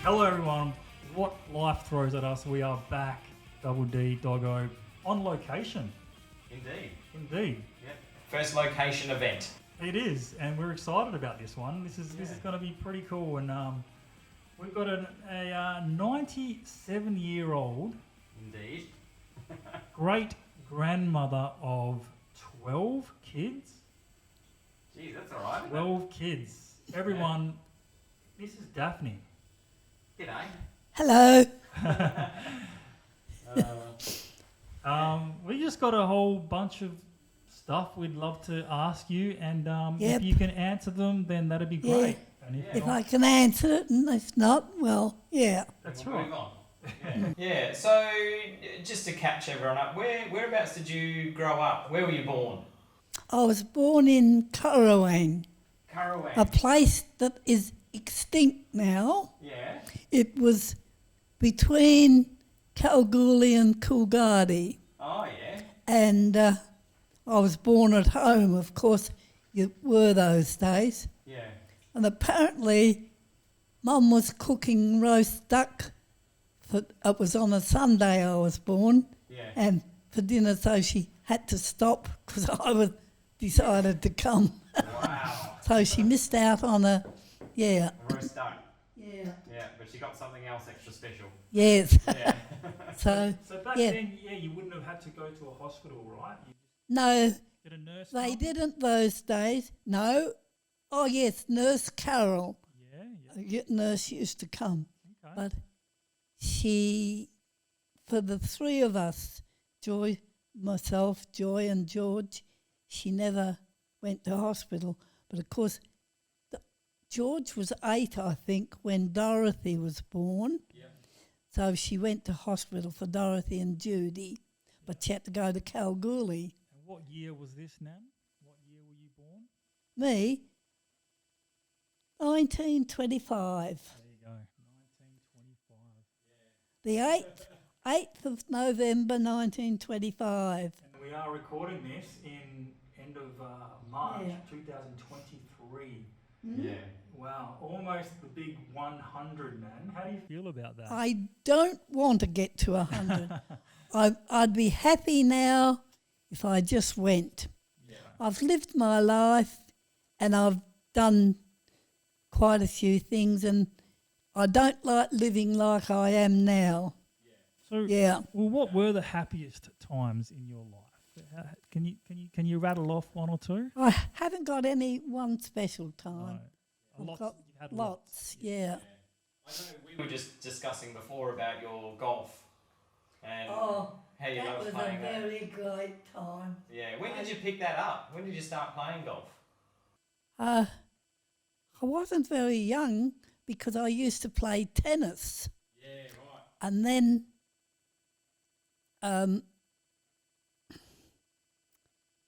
Hello everyone, what life throws at us, we are back, Double D, Doggo, on location. Indeed. Yep. First location event. It is, and we're excited about this one. This is going to be pretty cool, and we've got a 97-year-old Indeed. great grandmother of 12 kids. Geez, that's alright. 12 kids. Everyone, this is Daphne. G'day. Hello. We just got a whole bunch of stuff we'd love to ask you, and Yep. if you can answer them, then that'd be great. And If I can answer it, and if not, well, yeah. that's We'll right. move on. Yeah. So just to catch everyone up, whereabouts did you grow up? Where were you born? I was born in Currawang, Currawang. a place that is extinct now. Yeah. It was between Kalgoorlie and Coolgardie, Oh yeah. and I was born at home. Of course, you were those days. Yeah. And apparently, Mum was cooking roast duck. It was on a Sunday I was born, Yeah. and for dinner, so she had to stop because I decided to come. Wow. So she missed out on a Roast duck. Yeah. Yeah, but she got something else extra special. Yes. Yeah. So back yeah. then, you wouldn't have had to go to a hospital, right? You No, just get a nurse. they come? didn't those days. No. Oh yes, Nurse Carol. Yeah. Nurse used to come, Okay. but she, for the three of us, Joy, myself, Joy, and George, she never went to hospital. But of course, George was 8, I think, when Dorothy was born. Yeah. So she went to hospital for Dorothy and Judy, but she had to go to Kalgoorlie. And what year was this, Nan? What year were you born? Me, 1925. There you go, 1925. The 8th of November 1925. And we are recording this in end of March Yeah. 2023. Yeah. Wow, almost the big 100, Nan. How do you feel about that? I don't want to get to 100. I'd be happy now if I just went. Yeah. I've lived my life and I've done quite a few things, and I don't like living like I am now. So, Yeah. well, what were the happiest times in your life? Can you rattle off one or two? I haven't got any one special time. No. I've got You've had lots, yeah. I know we were just discussing before about your golf and Oh, how you love playing that. great time. Yeah. When did you pick that up? When did you start playing golf? I wasn't very young because I used to play tennis. Yeah. Right. And then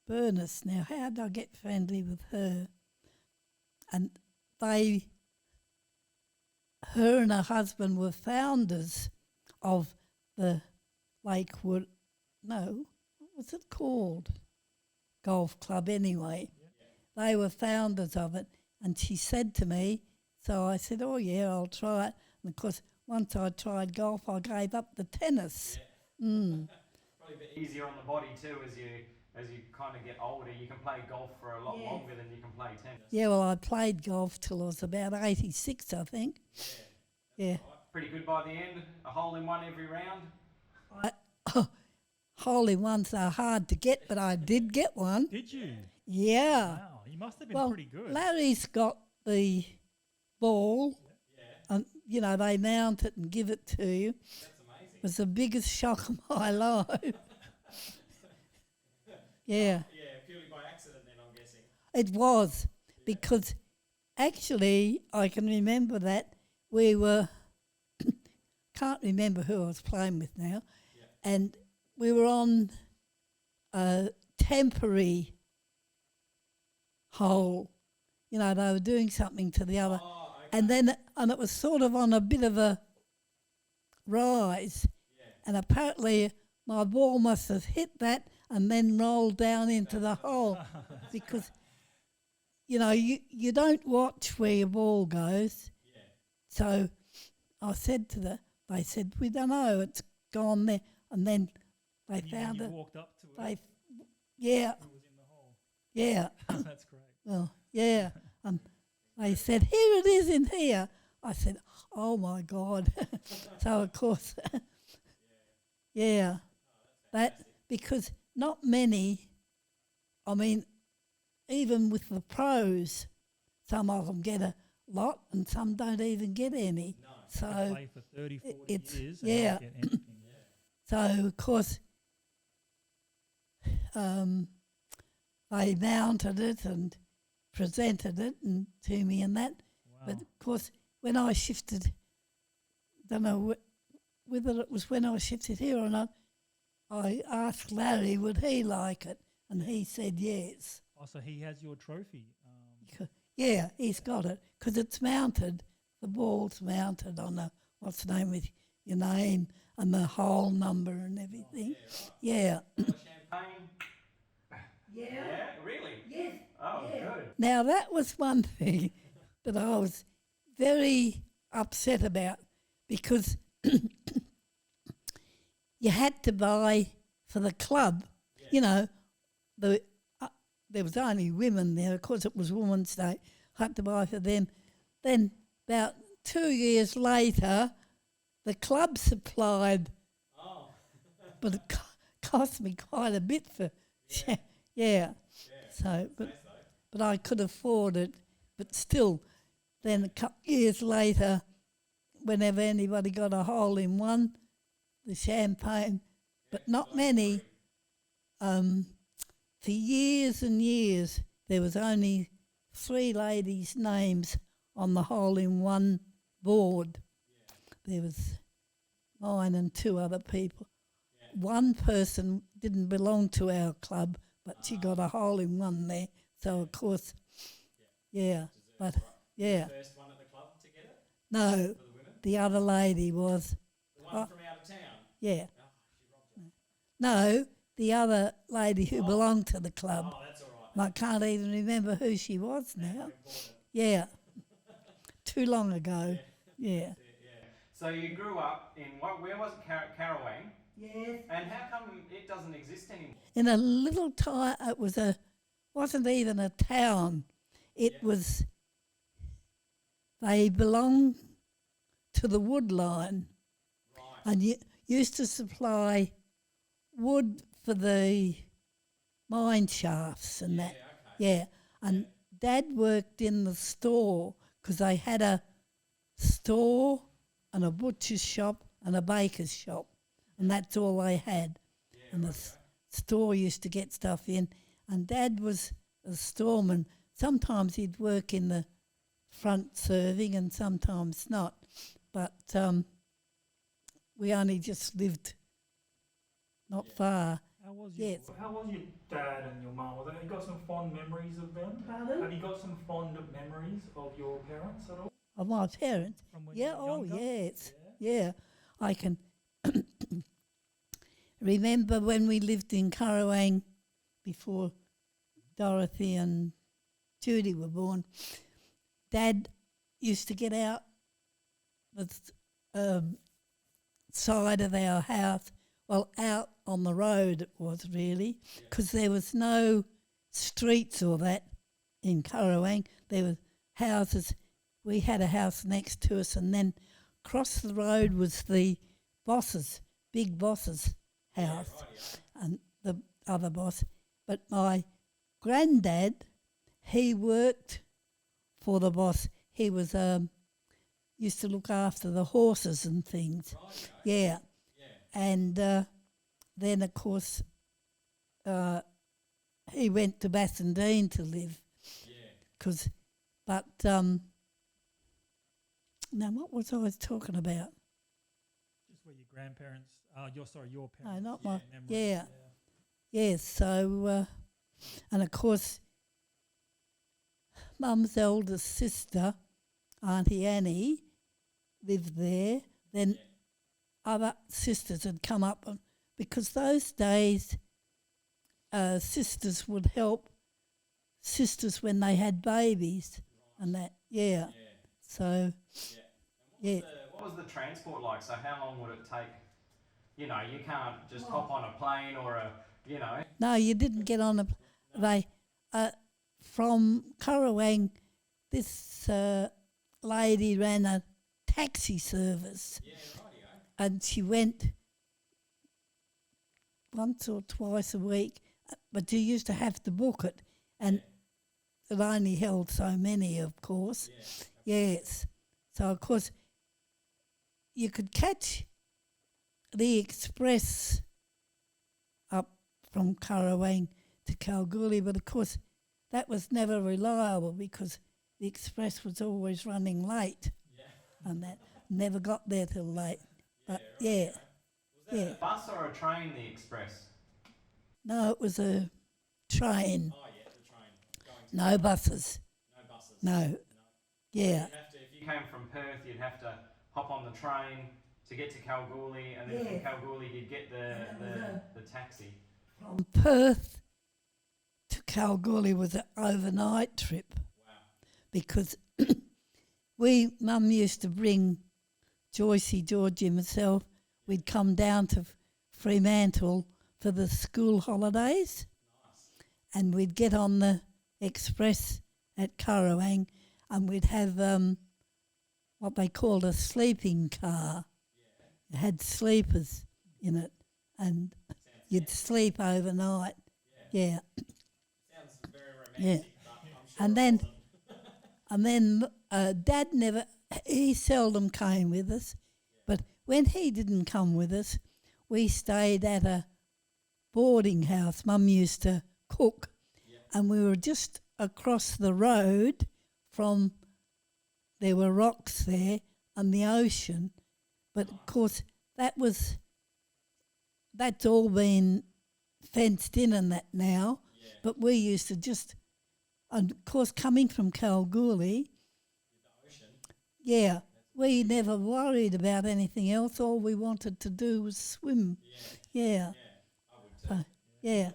Bernice, now how did I get friendly with her? And her and her husband were founders of the Lakewood, no, what was it called? Golf club anyway. They were founders of it, and she said to me, so I said, oh yeah, I'll try it. And of course, once I tried golf, I gave up the tennis. Probably a bit easier on the body too as you kind of get older. You can play golf for a lot longer than you can play tennis. Yeah, well, I played golf till I was about 86, I think. Yeah. Right. Pretty good by the end. A hole in one every round. Hole-in-ones are hard to get, but I did get one. Did you? Yeah. Wow, you must have been Well, pretty good. Larry's got the ball, and, they mount it and give it to you. That's amazing. It was the biggest shock of my life. Yeah. Yeah, purely by accident then, I'm guessing. It was, because actually I can remember that we were, can't remember who I was playing with now, and we were on a temporary hole. They were doing something to the other. Oh, okay. And it was sort of on a bit of a rise. Yeah. And apparently my ball must have hit that and then rolled down into the hole because, you don't watch where your ball goes. Yeah. So I said to they said, we don't know, it's gone there. And then they found you it. walked up to it. Yeah, It was in the hole. yeah. That's great. Well, yeah. And they said, here it is in here. I said, oh my God. So of course, yeah. That because not many, I mean, even with the pros, some of them get a lot and some don't even get any. No. So Play for 30, 40 it's years and yeah. not get anything. So of course, they mounted it and presented it and to me and that. Wow. But of course, when I shifted, don't know whether it was when I shifted here or not, I asked Larry would he like it, and he said yes. Oh, so he has your trophy. Yeah, he's got it because it's mounted. The ball's mounted on a what's the name with your name and the hole number and everything. Yeah. Champagne? Yeah. Yeah, really? Yes. Oh, good. Now that was one thing that I was very upset about because you had to buy for the club. Yeah. You know, there was only women there. Of course, it was Women's Day. I had to buy for them. Then about 2 years later, the club supplied, Oh. but it cost me quite a bit for, yeah. So, but I could afford it. But still, then a couple years later, whenever anybody got a hole in one, the champagne, but not many. For years and years, there was only 3 ladies' names on the hole-in-one board. There was mine and 2 other people. One person didn't belong to our club, but she got a hole-in-one there. So, of course, yeah. But, yeah. First one at the club to get it? No, For the women? the other lady was. The one from out of town? Yeah. Oh, she robbed you. No, the other lady who belonged to the club. Oh, that's all right. I can't even remember who she was now. Important. Yeah. Too long ago. Yeah. Yeah. So you grew up in, where was it, Carawang? Yes. And how come it doesn't exist anymore? In a little town, it wasn't even a town. It was, they belonged to the wood line. Right. And used to supply wood for the mine shafts and that. Okay. Yeah, and Dad worked in the store because they had a store and a butcher's shop and a baker's shop, and that's all they had. Yeah, And the store used to get stuff in, and Dad was a storeman. Sometimes he'd work in the front serving and sometimes not, but we only just lived not far. How was Yes. How was your dad and your mum? Have you got some fond memories of them? Pardon? Have you got some fond memories of your parents at all? Of my parents? From when Yeah, you were oh younger? yes. Yeah, I can remember when we lived in Carawang before Dorothy and Judy were born. Dad used to get out the side of our house, well, out on the road it was really, because there was no streets or that in Carawang. There were houses. We had a house next to us, and then across the road was the boss's, big boss's house, and the other boss. But my granddad, he worked for the boss. He was used to look after the horses and things. Yeah. And then, of course, he went to Bassendean to live. Now what was I talking about? Just where your grandparents, your parents. No, not my, memories, yeah. Yes, so, and of course, Mum's eldest sister, Auntie Annie, lived there. Then other sisters had come up, because those days sisters would help sisters when they had babies and that, yeah. So, yeah. What was the transport like? So how long would it take? You know, you can't just hop on a plane or a, you know. No, you didn't get on a. They from Currawang, this lady ran a taxi service. Yeah, rightio. And she went once or twice a week, but you used to have to book it, and it only held so many, of course. Yeah. Yes. So, of course, you could catch the express up from Currawang to Kalgoorlie, but, of course, that was never reliable because the express was always running late. Yeah. And that never got there till late. But, Was that yeah. a bus or a train, the express? No, it was a train. Oh, yeah, the train. Going to No buses. no buses. No. Yeah. You'd have to, if you came from Perth, you'd have to hop on the train to get to Kalgoorlie, and then from Kalgoorlie you'd get the taxi. From Perth to Kalgoorlie was an overnight trip. Wow. Because Mum used to bring Joycey, Georgie and myself, we'd come down to Fremantle for the school holidays. Nice. And we'd get on the express at Currawang and we'd have what they called a sleeping car. Yeah. It had sleepers in it and you'd sleep overnight. Yeah. Sounds very romantic, but I'm sure And it then wasn't. And then Dad he seldom came with us, but when he didn't come with us, we stayed at a boarding house. Mum used to cook, and we were just across the road from, there were rocks there and the ocean, but of course that's all been fenced in and that now, but we used to just, and of course coming from Kalgoorlie, yeah, we never worried about anything else. All we wanted to do was swim. Yeah. I would too. Yeah.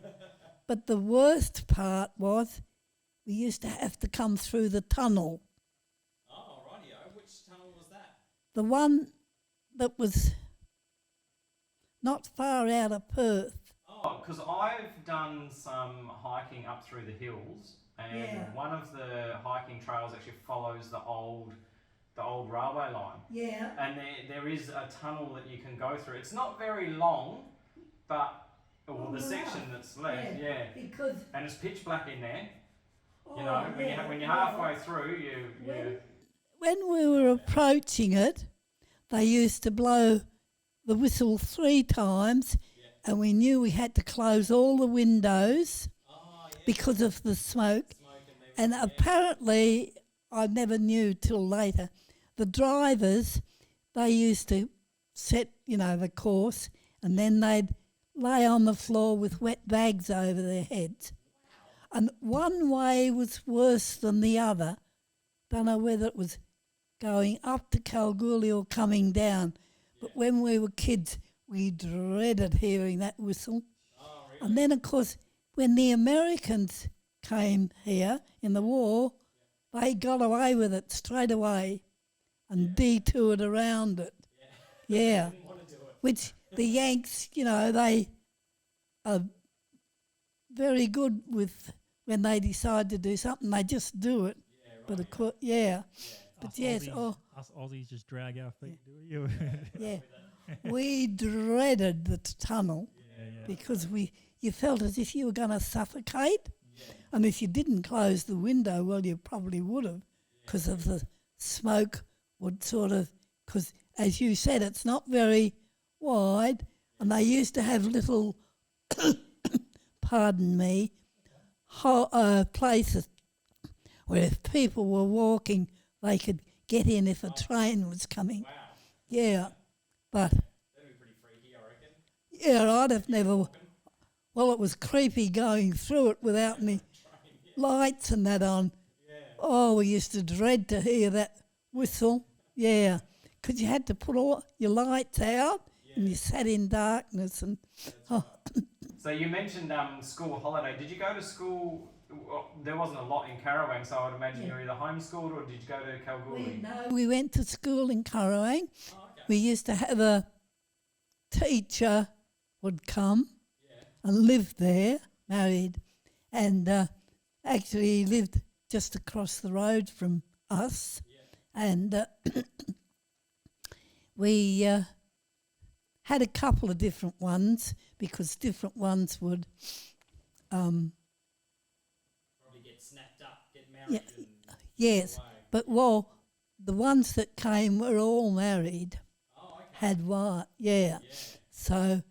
But the worst part was we used to have to come through the tunnel. Oh, rightio. Which tunnel was that? The one that was not far out of Perth. Oh, because I've done some hiking up through the hills, and one of the hiking trails actually follows the old railway line. Yeah. And there is a tunnel that you can go through. It's not very long, but the section that's left, Because and it's pitch black in there. You know, when you're halfway through, when we were approaching it, they used to blow the whistle 3 times, and we knew we had to close all the windows because of the smoke. And apparently, I never knew till later, the drivers, they used to set, the course, and then they'd lay on the floor with wet bags over their heads. And one way was worse than the other. Don't know whether it was going up to Kalgoorlie or coming down. But when we were kids, we dreaded hearing that whistle. Oh, really? And then, of course, when the Americans came here in the war, they got away with it straight away and detoured around it. Yeah. Didn't want to do it. Which the Yanks, they are very good with when they decide to do something, they just do it. Yeah, right. But of course, yeah. But Us yes, Aussies, us Aussies just drag our feet, do you? yeah. We dreaded the tunnel because you felt as if you were going to suffocate. And if you didn't close the window, well, you probably would have because of the smoke would because as you said, it's not very wide, and they used to have little, pardon me, places where if people were walking, they could get in if a train was coming. Wow. Yeah, but That'd be pretty freaky, I reckon. yeah, I'd have never. Well, it was creepy going through it without any lights and that on. Yeah. Oh, we used to dread to hear that whistle. Yeah, because you had to put all your lights out and you sat in darkness. And So you mentioned school holiday. Did you go to school well, there wasn't a lot in Karawang, so I would imagine you're either homeschooled or did you go to Kalgoorlie? We went to school in Karawang. Oh, okay. We used to have a teacher would come and live there, married, and actually he lived just across the road from us. And we had a couple of different ones because different ones would Probably get snapped up, get married. Yeah, yes, away. but well, the ones that came were all married, Oh, okay. had wife, yeah. So,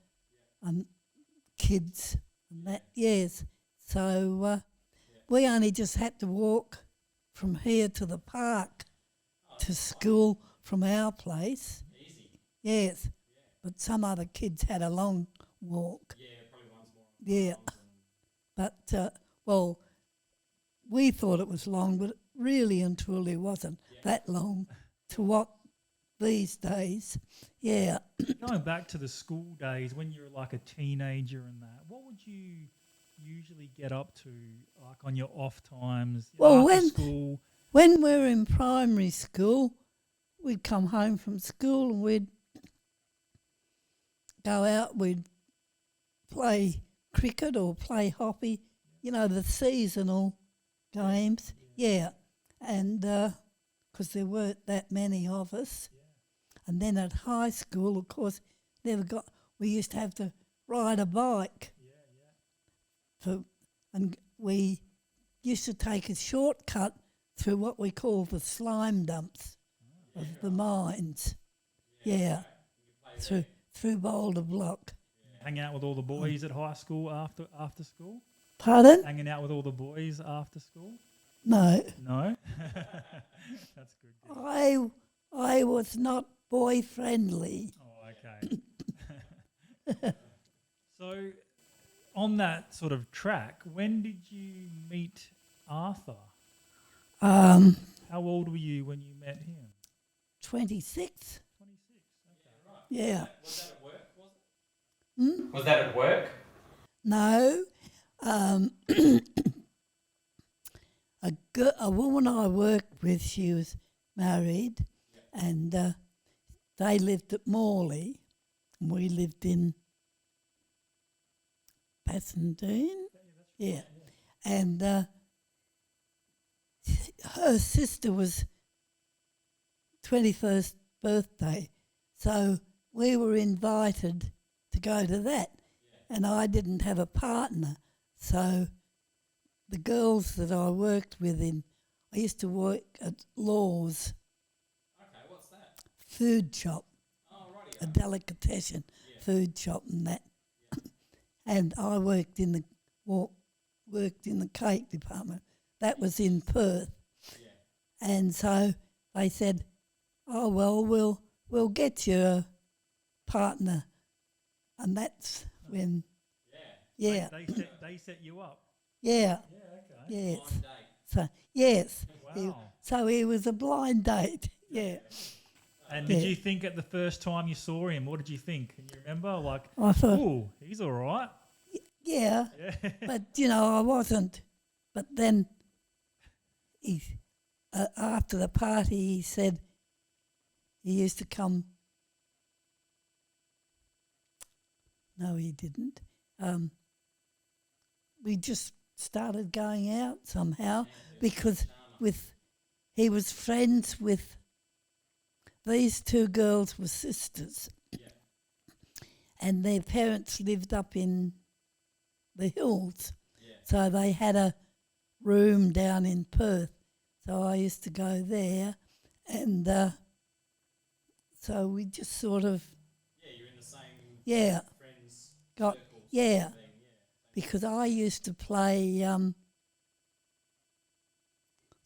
kids and that, yes. So we only just had to walk from here to the park to school from our place. Easy. Yes, but some other kids had a long walk. Yeah, probably one's more. Yeah, but well, we thought it was long, but it really and truly wasn't that long to what these days. Yeah. Going back to the school days when you were like a teenager and that, what would you usually get up to, like on your off times? Well, after school. When we were in primary school, we'd come home from school and we'd go out, we'd play cricket or play hockey, you know, the seasonal games. Yeah. And because there weren't that many of us. And then at high school, of course, we used to have to ride a bike. And we used to take a shortcut through what we call the slime dumps of the mines. Yeah, through Boulder Block. Hang out with all the boys at high school after school? Pardon? Hanging out with all the boys after school? No. No? That's good. I was not boy friendly. Oh, okay. So, on that sort of track, when did you meet Arthur? How old were you when you met him? 26. 26. Okay, right. Yeah. Was that at work, was it? Was that at work? No. A woman I worked with, she was married, and they lived at Morley, and we lived in Bassendean. Yeah. And her sister was 21st birthday, so we were invited to go to that, and I didn't have a partner, so the girls that I worked with I used to work at Law's Okay, what's that? food shop, Oh, righty. a delicatessen food shop and that, and I worked in the cake department. That was in Perth, and so they said, "Oh well, we'll get you a partner," and that's when, yeah, They set you up. yeah, Yeah, okay. yes. Blind date. So yes, Wow. so he was a blind date. Yeah, And did you think at the first time you saw him, what did you think? Can you remember? Like, I thought, oh, he's all right. yeah, Yeah. but I wasn't. But then after the party, he said he used to come. No, he didn't. We just started going out somehow because he was friends with these two girls were sisters, and their parents lived up in the hills, so they had a room down in Perth. So I used to go there, and so we just sort of You're in the same friends got circles. yeah, because I used to play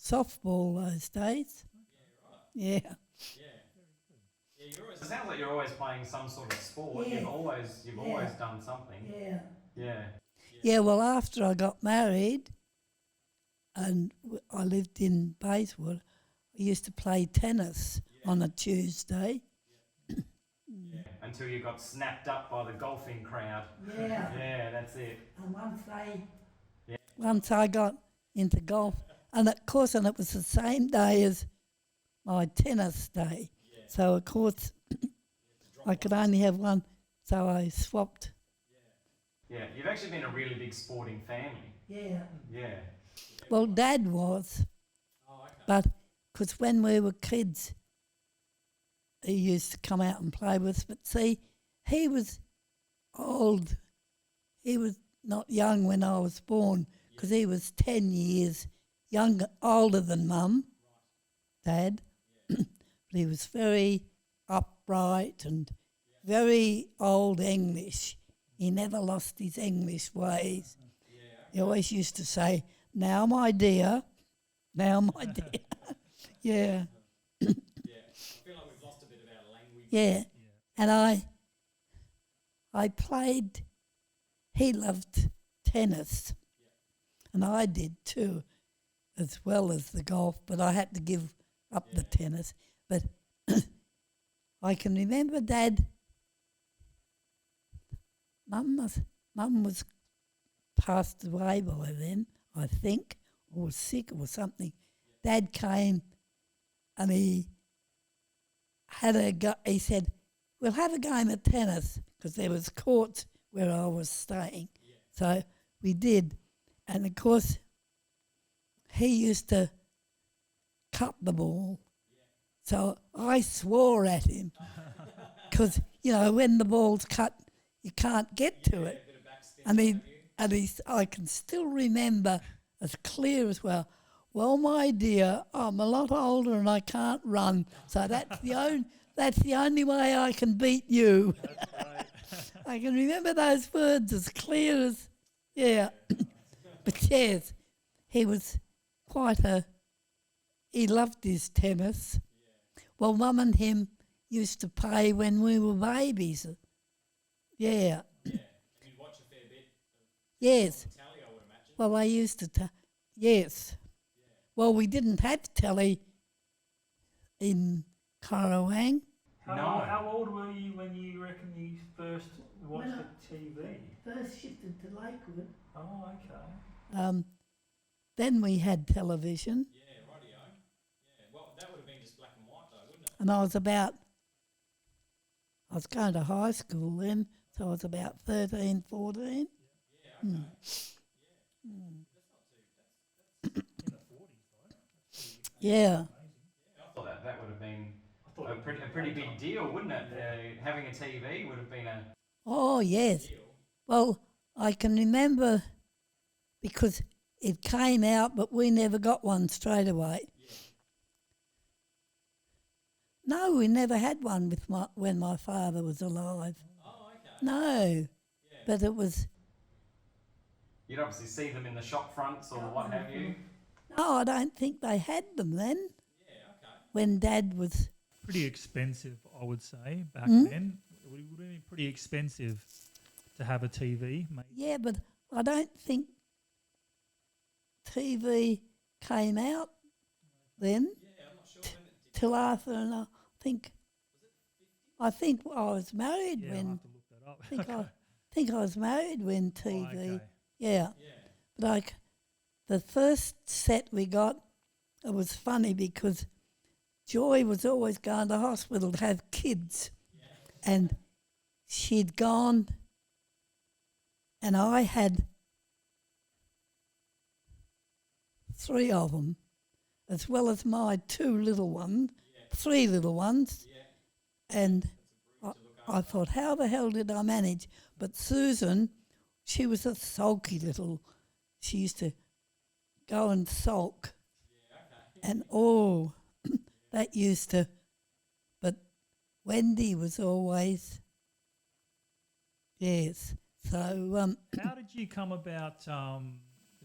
softball those days. Yeah. It sounds like you're always playing some sort of sport. Yeah. You've always done something. Yeah. Yeah. Yeah, well, after I got married and I lived in Bayswood, I used to play tennis on a Tuesday. Until you got snapped up by the golfing crowd. Yeah. Yeah, that's it. And once I got into golf. And of course, and it was the same day as my tennis day. Yeah. So of course, I could only have one, so I swapped. Yeah, you've actually been a really big sporting family. Yeah. Yeah. Well, Dad was, Oh, okay. but because when we were kids, he used to come out and play with us. But see, he was old. He was not young when I was born because he was 10 years older than Mum, Dad. But he was very upright and very old English. He never lost his English ways. Yeah. He always used to say, "Now, my dear, now, my dear." Yeah, Yeah. I feel like we've lost a bit of our language. yeah. And I played, he loved tennis, and I did too, as well as the golf, but I had to give up the tennis. But I can remember Dad, Mum was passed away by then, I think, or was sick or something. Dad came and he said, "We'll have a game of tennis," because there was courts where I was staying. So we did. And of course, he used to cut the ball. So I swore at him because, when the ball's cut, you can't get to it. A bit of backspin. I can still remember as clear as well. "Well, my dear, I'm a lot older and I can't run, so that's the only way I can beat you." I can remember those words as clear as, yeah. But yes, he was he loved his tennis. Well, Mum and him used to play when we were babies. Yeah. Yeah. And you'd watch a fair bit Yes. of telly, I would imagine. Well, they used to, yes. Well, we didn't have telly in Corowang. How old were you when you reckon you first watched the TV? First shifted to Lakewood. Oh, okay. Then we had television, Yeah, rightio. Yeah. Well, that would have been just black and white though, wouldn't it? and I was going to high school then, so I was about 13, 14. Yeah, okay. In the 40s, though. Yeah. I thought that would have been a pretty big deal, wouldn't it? Having a TV would have been a... Oh, yes. Well, I can remember because it came out, but we never got one straight away. No, we never had one when my father was alive. Oh, okay. No, but it was... You'd obviously see them in the shop fronts or what have you. No, I don't think they had them then. Yeah, okay. When Dad was... Pretty expensive, I would say, back then. It would have been pretty expensive to have a TV, mate. Yeah, but I don't think TV came out then. Yeah, I'm not sure when it did. Till after, and I think I was married Yeah, I'll when... have to look that up. I think I was married when Oh, TV... okay. Yeah. Yeah. Like the first set we got, it was funny because Joy was always going to hospital to have kids. And she'd gone and I had 3 of them, as well as my 2 little ones, 3 little ones. And I thought, how the hell did I manage? But Susan, she was a sulky little, she used to go and sulk. And that used to, but Wendy was always, yes. So, How did you come about the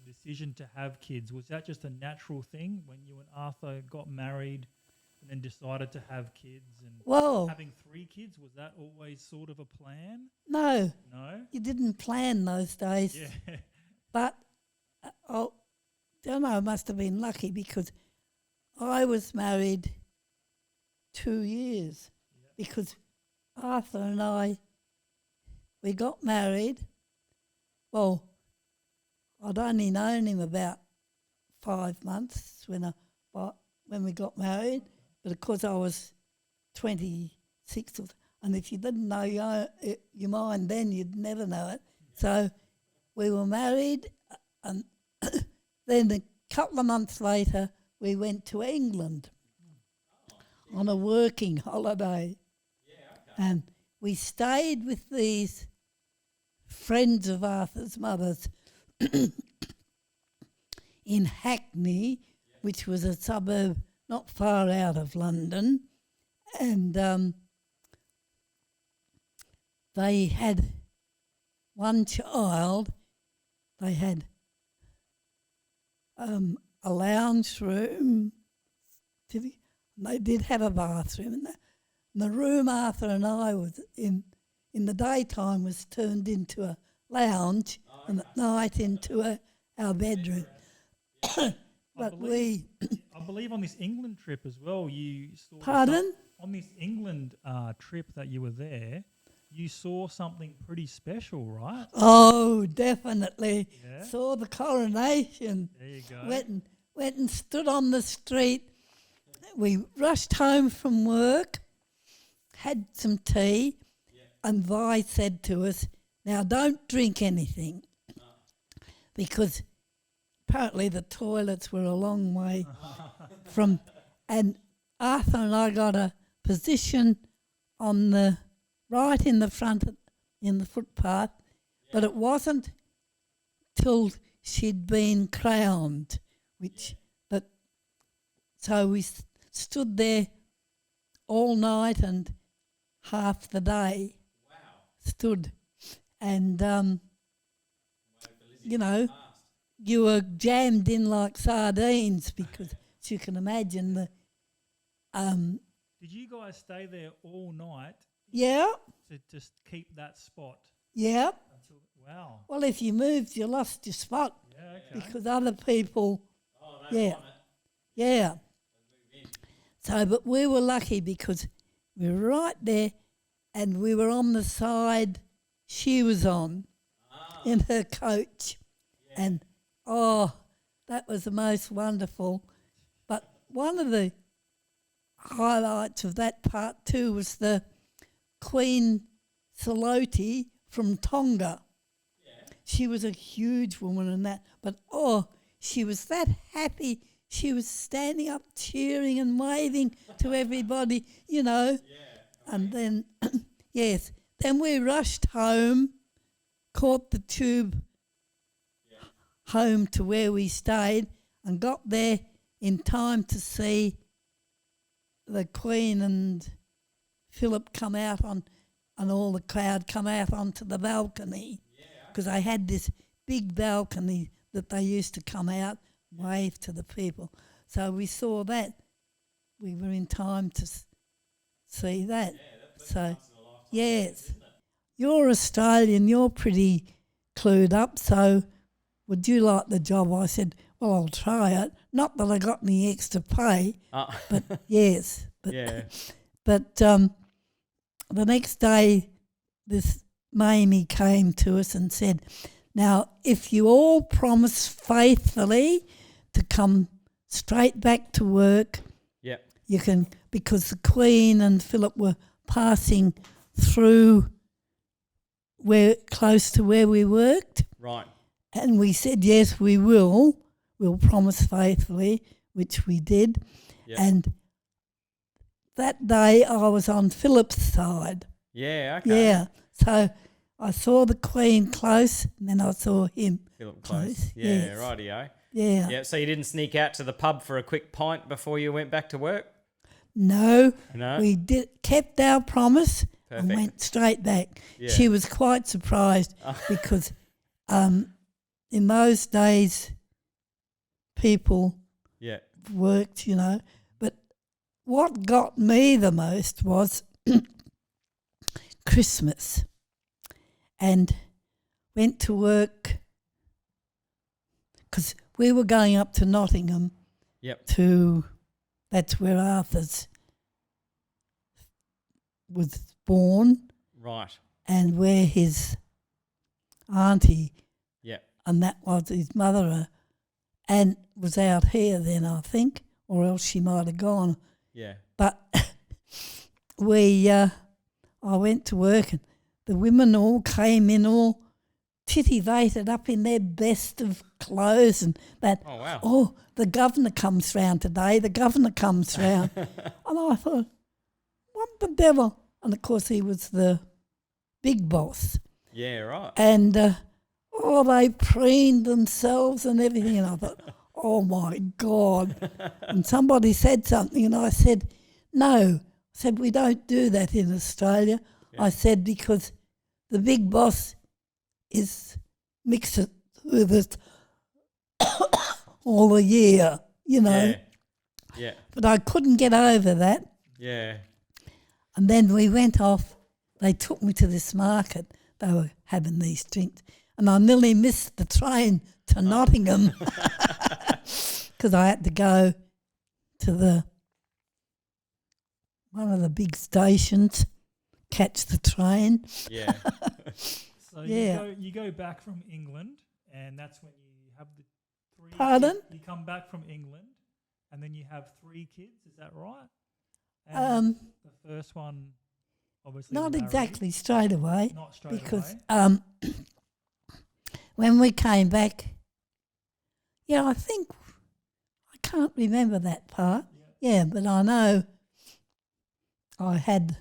decision to have kids? Was that just a natural thing when you and Arthur got married and then decided to have kids? And well, having 3 kids, was that always sort of a plan? no, No? you didn't plan those days. Yeah. But I don't know, I must have been lucky because I was married 2 years because Arthur and I, we got married. Well, I'd only known him about 5 months when we got married, but of course I was 26, and if you didn't know your mind then, you'd never know it. So we were married, and then a couple of months later we went to England on a working holiday. And we stayed with these friends of Arthur's mother's in Hackney, which was a suburb not far out of London. And they had one child. They had a lounge room. They did have a bathroom in there. And the room Arthur and I was in the daytime was turned into a lounge, and at night into our bedroom. But I believe on this England trip as well, you saw... Pardon? On this England trip that you were there, you saw something pretty special, right? Oh, definitely. Yeah? Saw the coronation. There you go. Went and stood on the street. We rushed home from work, had some tea, and Vi said to us, now don't drink anything, because apparently the toilets were a long way from, and Arthur and I got a position on right in the front in the footpath, but it wasn't till she'd been crowned, so we stood there all night and half the day. Wow. Stood, and you were jammed in like sardines, because as you can imagine Did you guys stay there all night yeah, to just keep that spot? yeah. Wow. Well, if you moved, you lost your spot, Yeah, okay. because other people, yeah, yeah. So, but we were lucky because we were right there, and we were on the side she was on in her coach. And, that was the most wonderful. But one of the highlights of that part too was the Queen Saloti from Tonga. She was a huge woman and that, but she was that happy. She was standing up cheering and waving to everybody, And then, yes, then we rushed home, caught the tube home to where we stayed, and got there in time to see the Queen and Philip come out and all the crowd come out onto the balcony, because they had this big balcony that they used to come out and wave to the people. So we saw that. We were in time to see that. So, yes. You're Australian, you're pretty clued up, so would you like the job? I said, well, I'll try it. Not that I got any extra pay, but yes. But, but the next day, this Mamie came to us and said, now, if you all promise faithfully to come straight back to work, you can, because the Queen and Philip were passing through close to where we worked. Right. And we said, yes, we will. We'll promise faithfully, which we did. Yep. And that day I was on Philip's side. Yeah, okay. Yeah. So I saw the Queen close, and then I saw him Philip close. Yeah, Yes. rightio. Yeah. Yeah, so you didn't sneak out to the pub for a quick pint before you went back to work? No, No? we kept our promise and Perfect. went straight back. Yeah. She was quite surprised because in those days people worked, But what got me the most was Christmas, and went to work because we were going up to Nottingham that's where Arthur's was born. Right. And where his auntie Yeah. and that was his mother. and was out here then, I think, or else she might have gone. Yeah. But I went to work and the women all came in all titivated up in their best of clothes and that. Oh, wow. Oh, the governor comes round today, the governor comes round. And I thought, what the devil? And of course he was the big boss. Yeah, right. And they preened themselves and everything. And I thought, oh my God. And somebody said something and I said, no. I said, we don't do that in Australia. Yeah. I said, because the big boss is mixed it with it all the year, you know. Yeah. Yeah. But I couldn't get over that. Yeah. And then we went off. They took me to this market. They were having these drinks. And I nearly missed the train to Nottingham because I had to go to one of the big stations, catch the train. Yeah. So Yeah. you go back from England, and that's when you have the 3. Pardon? You come back from England, and then you have 3 kids. Is that right? Um, The first one, obviously, Not Larry. exactly straight away. Not straight Because away. when we came back, I think, I can't remember that part. Yeah, but I know I had,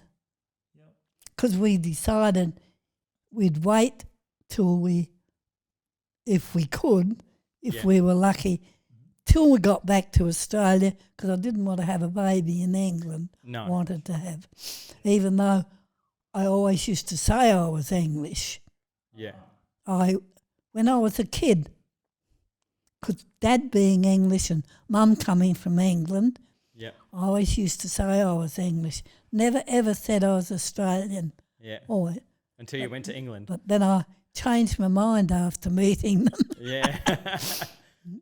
Yep. because we decided we'd wait till if we could, if Yeah. we were lucky, till we got back to Australia, because I didn't want to have a baby in England. No. Wanted to have, even though I always used to say I was English. Yeah. When I was a kid, because Dad being English and Mum coming from England, Yeah. I always used to say I was English. Never ever said I was Australian. Yeah. Always. Until you went to England. But then I changed my mind after meeting them. Yeah. Yeah.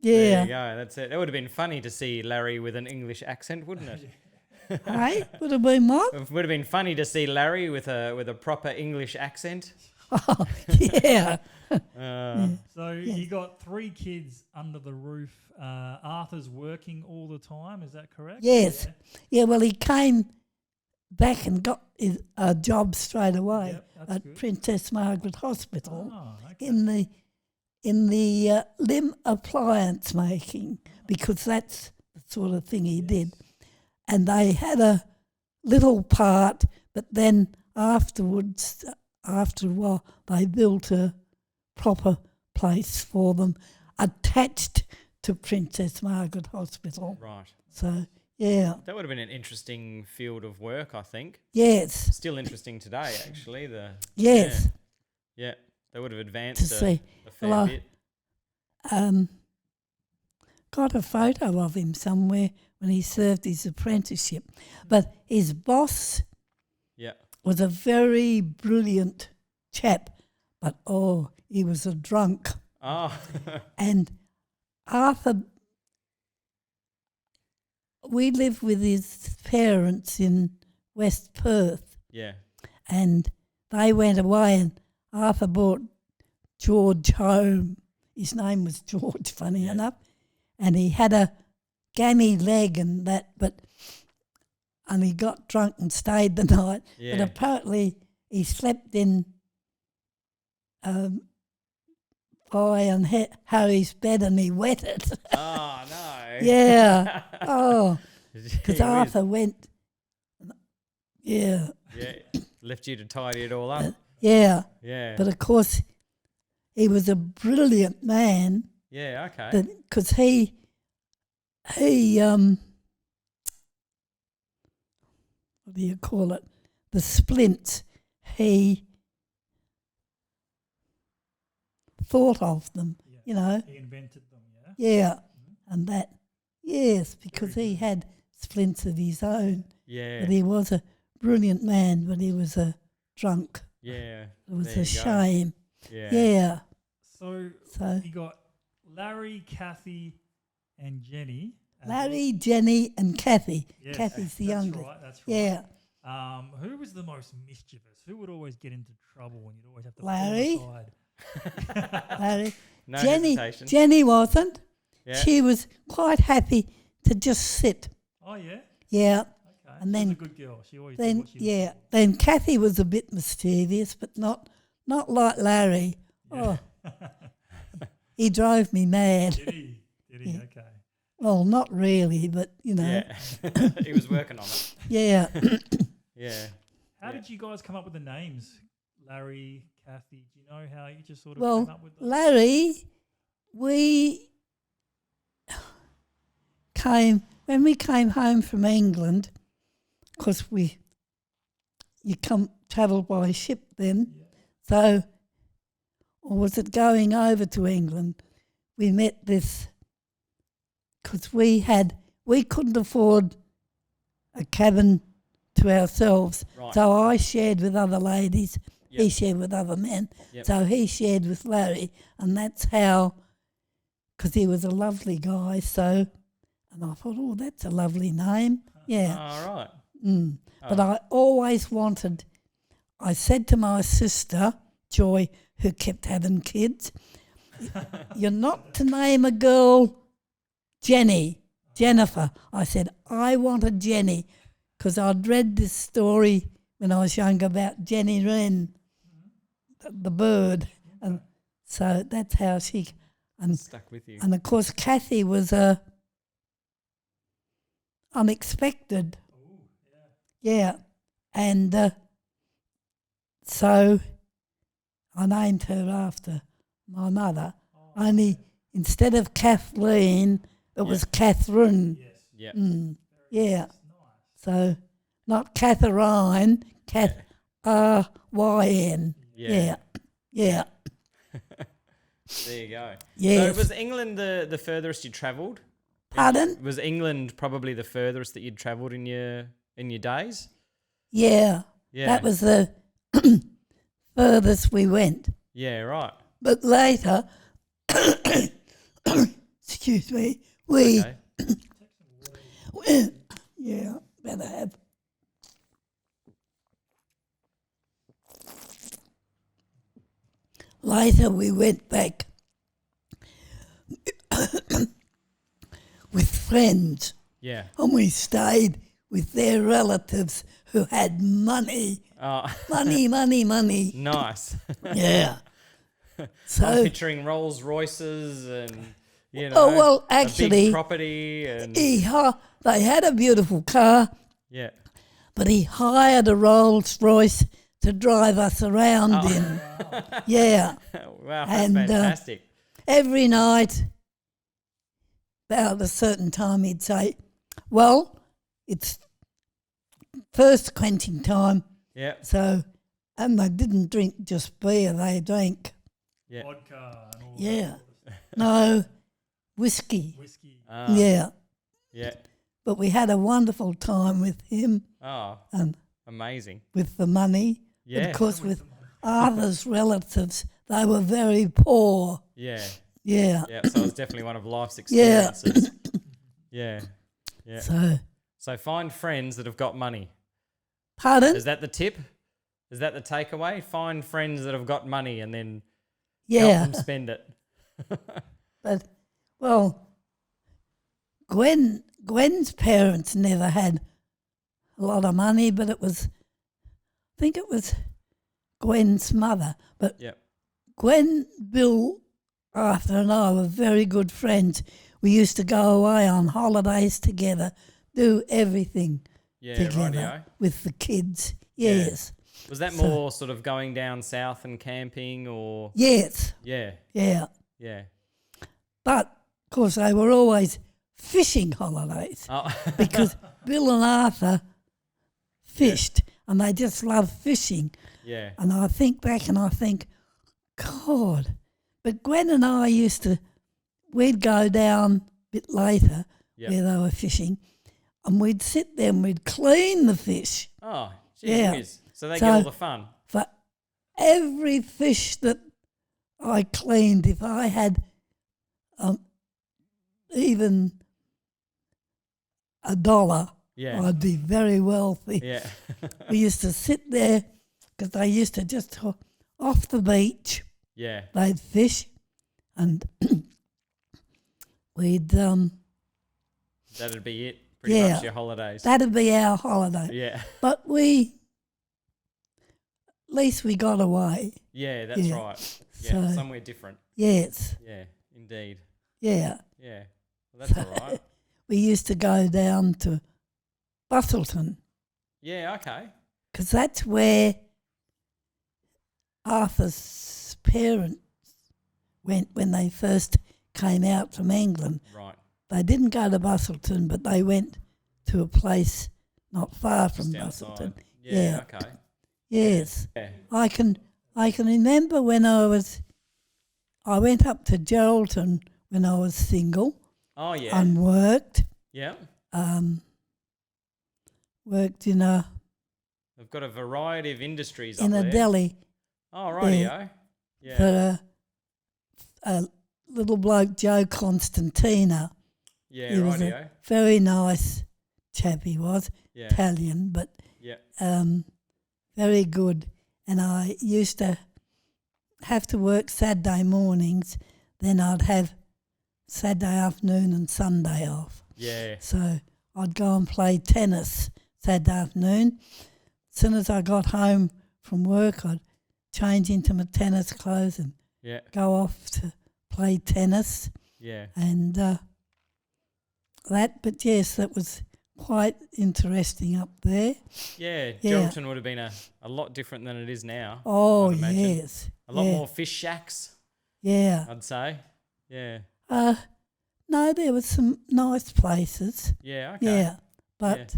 There you go. That's it. That would have been funny to see Larry with an English accent, wouldn't it? Hey, would have been what? It would have been funny to see Larry with a proper English accent. Oh, yeah. So you got 3 kids under the roof. Arthur's working all the time. Is that correct? Yes. Yeah, well, he came back and got a job straight away Yep, that's at good. Princess Margaret Hospital Oh, okay. in the limb appliance making, because that's the sort of thing he did. And they had a little part, but then afterwards, after a while, they built a proper place for them attached to Princess Margaret Hospital. Right. So, yeah, That would have been an interesting field of work, I think. yes, Still interesting today, actually. yes, Yeah. They would have to advanced see. a fair Well, bit. Got a photo of him somewhere when he served his apprenticeship. But his boss Yeah. was a very brilliant chap, but he was a drunk. Oh. And Arthur, we lived with his parents in West Perth, Yeah. and they went away, and Arthur brought George home. His name was George, funny Yeah. enough, and he had a gammy leg and that, and he got drunk and stayed the night. Yeah. But apparently he slept in by and Harry's bed and he wet it. Oh, no. Yeah. Oh, because Gee whiz. Arthur went. Yeah. Yeah. Left you to tidy it all up. Yeah. Yeah. But of course, he was a brilliant man. Yeah, okay. Because he what do you call it? The splints. He thought of them, Yeah. you know. He invented them, yeah? Yeah, and that, yes, because he had splints of his own. Yeah. But he was a brilliant man, but he was a drunk. Yeah. It was There a you go. shame. Yeah. Yeah. So So you got Larry, Kathy, and Jenny. Larry, Jenny, and Kathy. Yes, Kathy's the that's youngest. Right, that's right. Yeah. Who was the most mischievous? Who would always get into trouble and you'd always have to Larry. pull aside? Larry. No Jenny. hesitation. Jenny wasn't. Yeah. she was quite happy to just sit. Oh yeah. Yeah. Okay. And She was then- a good girl. She always did Then what she was yeah. told. Then Kathy was a bit mischievous, but not like Larry. Yeah. Oh, he drove me mad. Did he? Did he? Yeah. Okay. Well, not really, but you know. Yeah. He was working on it. Yeah. Yeah. How did you guys come up with the names? Larry, Kathy. Do you know how you just sort of Well, came up with them? Larry, we when we came home from England, because you travel by ship then, so, or was it going over to England? We met this, because we couldn't afford a cabin to ourselves, Right. so I shared with other ladies, he Yep. shared with other men, Yep. so he shared with Larry, and that's how, because he was a lovely guy, so, and I thought, oh, that's a lovely name, yeah. All right. But Oh. I always wanted, I said to my sister, Joy, who kept having kids, you're not to name a girl Jennifer. I said, I wanted Jenny, because I'd read this story when I was younger about Jenny Wren, the bird. And so that's how she, and Stuck with you. and of course Kathy was unexpected. Yeah. And so I named her after my mother. Only instead of Kathleen, it was Catherine. Yes. Yeah. Yeah. That's nice. So not Catherine, R-Y-N. Yeah. Yeah. There you go. Yes. So was England the furthest you travelled? Pardon? Was England probably the furthest that you'd travelled in your days? Yeah. Yeah. That was the furthest we went. Yeah, right. But later, excuse me, we, Okay. yeah, better have. Later we went back with friends Yeah. and we stayed with their relatives who had money. Oh, Money. nice. Yeah. I'm So, picturing Rolls Royces and, you know, oh, well, a actually, big property and they had a beautiful car, yeah. but he hired a Rolls Royce to drive us around in. Yeah. Wow, that's And, fantastic. Every night, about a certain time, he'd say, well, it's first quenching time. Yeah. So, and they didn't drink just beer, they drank, Yeah. Vodka and all yeah, that sort of stuff. no, whiskey. Whiskey. Yeah. Yeah. But we had a wonderful time with him Oh, and amazing. with the money. But Yeah. of course, with Arthur's relatives, they were very poor. Yeah. Yeah. Yeah. So it's definitely one of life's Yeah. experiences. Yeah. Yeah. So, So find friends that have got money. pardon? Is that the tip? Is that the takeaway? Find friends that have got money and then Yeah. help them spend it. But, well, Gwen's parents never had a lot of money, but I think it was Gwen's mother. But Yep. Gwen, Bill, Arthur and I were very good friends. We used to go away on holidays together, do everything Yeah, together rightio. with the kids. Yeah. Yes. Was that So- more sort of going down south and camping or Yes. yeah, Yeah. yeah. But, of course, they were always fishing holidays Oh, because Bill and Arthur fished and they just loved fishing. yeah. And I think back and I think, God. But Gwen and I we'd go down a bit later Yep. where they were fishing and we'd sit there and we'd clean the fish. Oh, gee Yeah. whiz. So they So- get all the fun. For every fish that I cleaned, if I had even $1, Yeah. I'd be very wealthy. Yeah. We used to sit there because they used to just off the beach, yeah. they'd fish and we'd That'd be it. Pretty Yeah. much your holidays. that'd be our holiday. Yeah. But at least we got away. Yeah, that's Yeah. right. Yeah, So- somewhere different. Yes, Yeah, indeed. yeah. Yeah. Well, that's all right. We used to go down to Bustleton Yeah, okay. because that's where Arthur's parents went when they first came out from England. Right. They didn't go to Bustleton, but they went to a place not far from Just outside. Bustleton. Yeah, Yeah. okay. Yes, Yeah. I can remember when I went up to Geraldton when I was single Oh, yeah. and worked. Yeah. Worked in a They've got a variety of industries in up a there. deli Oh, rightio. Yeah. for a little bloke, Joe Constantina. Yeah, He was a rightio. very nice chap. He was Yeah. Italian, but Yeah. very good. And I used to have to work Saturday mornings. Then I'd have Saturday afternoon and Sunday off. Yeah. So I'd go and play tennis Saturday afternoon. As soon as I got home from work, I'd change into my tennis clothes and Yeah. go off to play tennis. Yeah. And but yes, that was quite interesting up there. Yeah. Yeah. Geraldton would have been a lot different than it is now. Oh, I'd imagine. yes. A lot yeah, more fish shacks, Yeah. I'd say. Yeah. No, there were some nice places. Yeah, okay. Yeah. But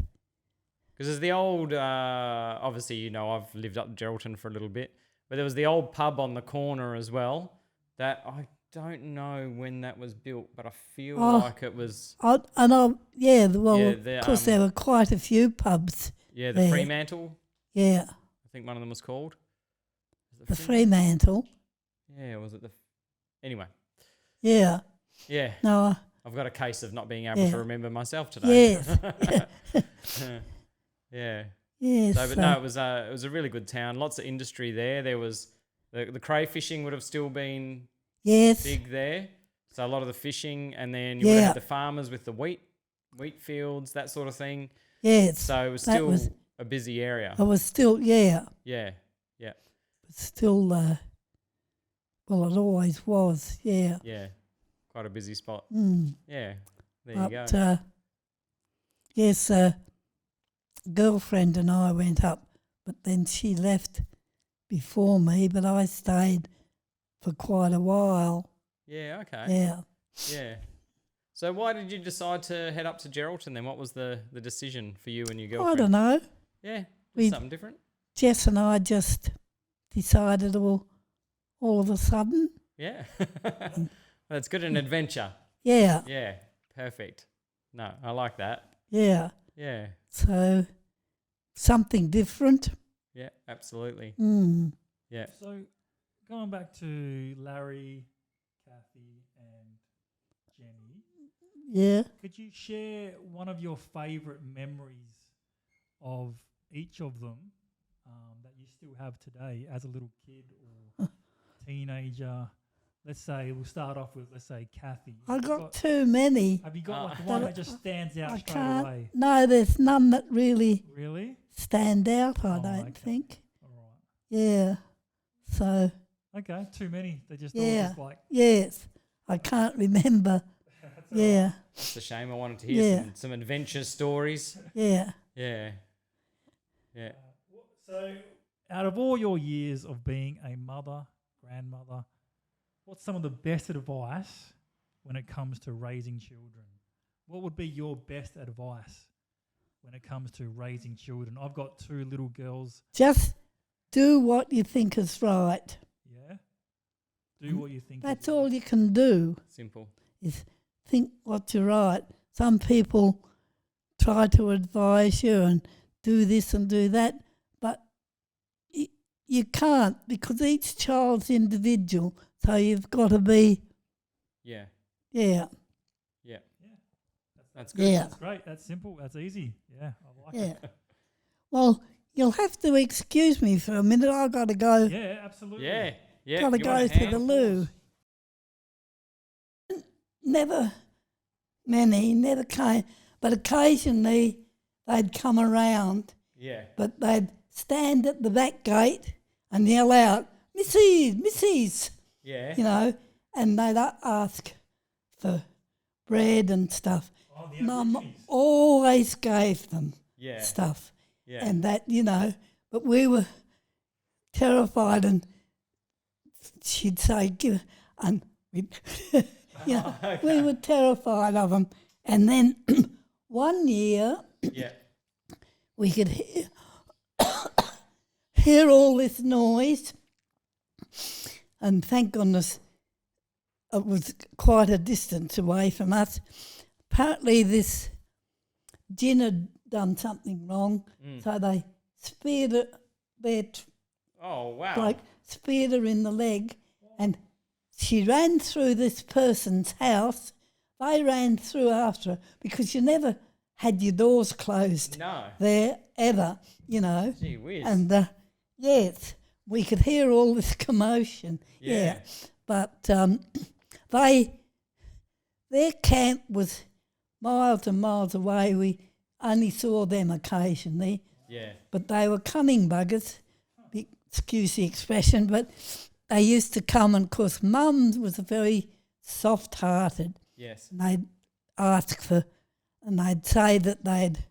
Because there's the old, obviously, you know, I've lived up in Geraldton for a little bit, but there was the old pub on the corner as well that I don't know when that was built, but I feel like it was, of the, course, there were quite a few pubs. the there. Fremantle, Yeah. I think one of them was called. Was it The Fremantle. Yeah, was it the, anyway, Yeah. yeah. No, I've got a case of not being able Yeah. to remember myself today. yes. Yeah. yes. So, but no, it was a really good town. Lots of industry there. There was the crayfishing would have still been yes. big there. So a lot of the fishing, and then you would have Yeah. had the farmers with the wheat fields, that sort of thing. Yes. So it was that still was- a busy area. I was still, yeah. Yeah, yeah, Still, well, it always was, yeah. yeah. Quite a busy spot. Mm. Yeah, there you But, go. yes, girlfriend and I went up, but then she left before me, but I stayed for quite a while. Yeah, okay. Yeah. Yeah. So why did you decide to head up to Geraldton then? What was the decision for you and your girlfriend? I don't know. Yeah, just We- something different. Jess and I just decided all of a sudden. Yeah. That's good, an adventure. Yeah, Yeah, perfect. No, I like that. yeah. Yeah, So something different. yeah, absolutely. Mm. Yeah. So going back to Larry, Kathy, and Jenny, Yeah. could you share one of your favourite memories of each of them that you still have today as a little kid or teenager? Let's say we'll start off with, let's say, Kathy. I got too many. Have you got like Ah. one that just stands out I straight can't. away? No, there's none that really Really? stand out, I Oh, don't okay. think. All right. Yeah. So, Okay, too many. They're just all Yeah. just like, yes, I can't remember. Yeah, It's a shame. I wanted to hear Yeah. some adventure stories. yeah. Yeah. Yeah. So, out of all your years of being a mother, grandmother, what's some of the best advice when it comes to raising children? What would be your best advice when it comes to raising children? I've got 2 little girls. Just do what you think is right. Yeah. Do what you think. That's is all right. you can do, Simple. is think what's right. Some people try to advise you and do this and do that, but you can't, because each child's individual, so you've got to be, Yeah. yeah, Yeah. That's good. yeah, That's great. That's simple. That's easy. Yeah, I like yeah. it. Well, you'll have to excuse me for a minute. I've got to go. Yeah, absolutely. Yeah. Yeah. Got to You go want a to hand? the loo. Never many, never came. But occasionally they'd come around, Yeah. but they'd stand at the back gate and yell out, Mrs., Mrs., Yeah. you know, and they'd ask for bread and stuff. Oh, the Mum Aborigines. always gave them Yeah. stuff. Yeah. And that, you know, but we were terrified, and she'd say, give, and we'd, you know, we were terrified of them. And then one year Yeah. we could hear all this noise, and thank goodness it was quite a distance away from us. Apparently this gin had done something wrong, so they speared her, Oh, wow. like speared her in the leg, and she ran through this person's house. They ran through after her because you never had your doors closed No. there ever, you know. Gee whiz. And yes, we could hear all this commotion. Yeah. But their camp was miles and miles away. We only saw them occasionally, Yeah. but they were cunning buggers, excuse the expression, but they used to come, and of course Mum was very soft-hearted, Yes. and they'd ask for, and they'd say that they'd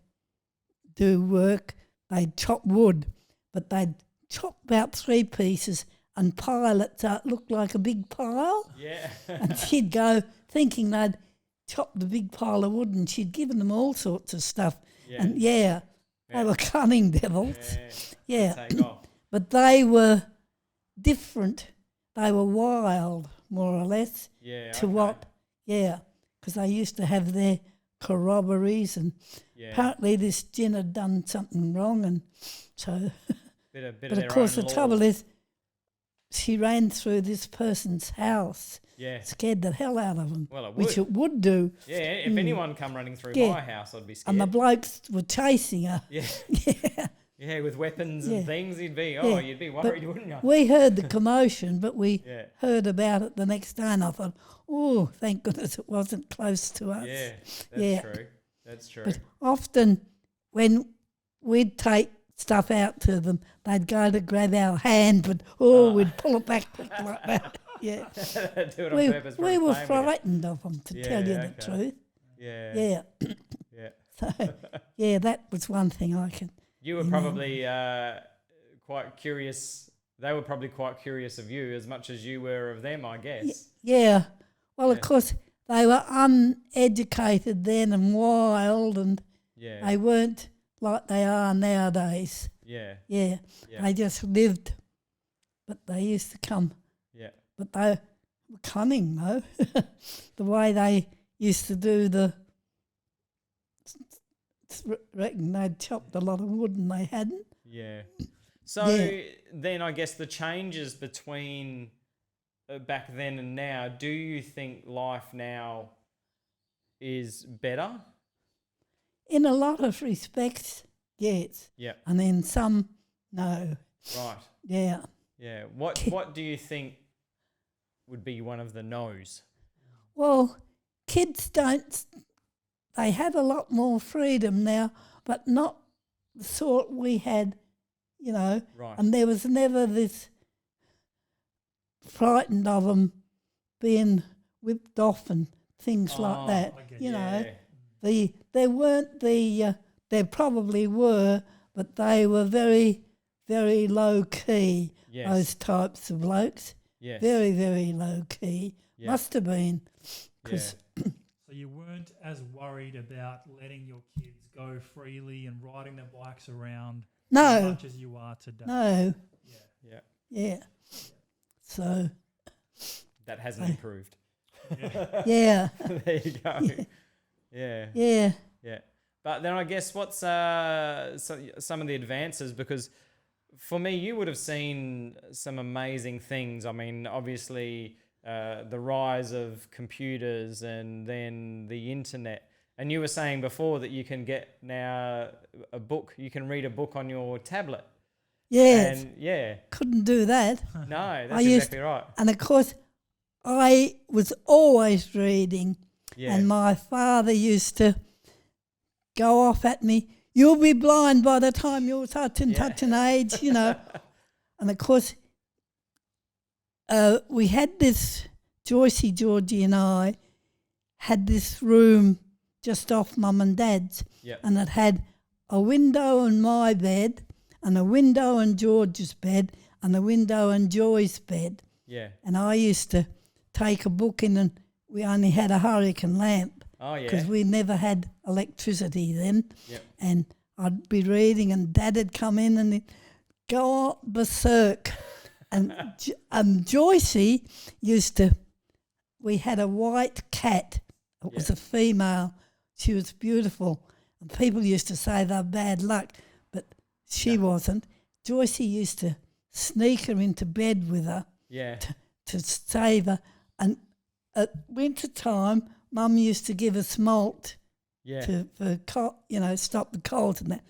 do work, they'd chop wood, but they'd chop about 3 pieces and pile it so it looked like a big pile. Yeah. And she'd go thinking they'd chopped the big pile of wood, and she'd given them all sorts of stuff. Yeah. And they were cunning devils. Yeah. Yeah. Take off. But they were different. They were wild, more or less, Yeah. to okay. what, because they used to have their corroborees, and Yeah. apparently this gin had done something wrong, and so... Bit of But of their course the own law. trouble is she ran through this person's house, Yeah. scared the hell out of them, Well, it which would. it would do. Yeah. If anyone come running through Yeah. my house, I'd be scared. And the blokes were chasing her. Yeah. Yeah. Yeah. With weapons Yeah. and things, you'd be. Yeah. Oh, you'd be But worried, wouldn't you? We heard the commotion, but we Yeah. heard about it the next day, and I thought, oh, thank goodness it wasn't close to us. Yeah. That's Yeah. true. That's true. But often when we'd take stuff out to them, they'd go to grab our hand, but we'd pull it back quick like that. Yeah. Do it on We, purpose. we were playing with you. frightened of them, to tell you Yeah, the okay. truth. Yeah. Yeah. Yeah. So, yeah, that was one thing I could. You were You know. probably quite curious. They were probably quite curious of you as much as you were of them, I guess. Yeah. Well, Yeah. of course, they were uneducated then and wild, and Yeah. they weren't like they are nowadays. Yeah. Yeah. Yeah. They just lived, but they used to come. Yeah. But they were cunning, though. The way they used to do reckon they'd chopped a lot of wood and they hadn't. Yeah. So Yeah. then I guess the changes between back then and now, do you think life now is better? In a lot of respects, yes. Yeah. And then some, no. Right. Yeah. Yeah. What do you think would be one of the no's? Well, kids don't, they have a lot more freedom now, but not the sort we had, you know. Right. And there was never this frightened of them being whipped off and things Oh, like that. I get You you. know, Yeah. there weren't there probably were, but they were very, very low key, Yes. those types of blokes. Yes. Very, very low key. Yeah. Must have been, because So you weren't as worried about letting your kids go freely and riding their bikes around as no, much as you are today. no, Yeah. yeah. So, That hasn't improved. yeah, There you go. Yeah. yeah. Yeah. But then I guess what's some of the advances, because for me, you would have seen some amazing things. I mean, obviously, the rise of computers and then the internet. And you were saying before that you can get now a book, you can read a book on your tablet. Yes, And yeah, couldn't do that. no, that's I used- exactly right. And of course, I was always reading, Yeah. And my father used to go off at me, you'll be blind by the time you're such and such an age, you know. And of course, we had this, Joycey, Georgie and I had this room just off Mum and Dad's. Yep. And it had a window in my bed and a window in George's bed and a window in Joy's bed. Yeah. And I used to take a book in, and we only had a hurricane lamp Oh, yeah. because we never had electricity then. Yep. And I'd be reading and Dad would come in and he'd go berserk. And Joycey used to, we had a white cat. It was a female. She was beautiful. And people used to say they're bad luck, but she wasn't. Joycey used to sneak her into bed with her Yeah. to save her. And at winter time, Mum used to give us malt Yeah. for stop the cold and that.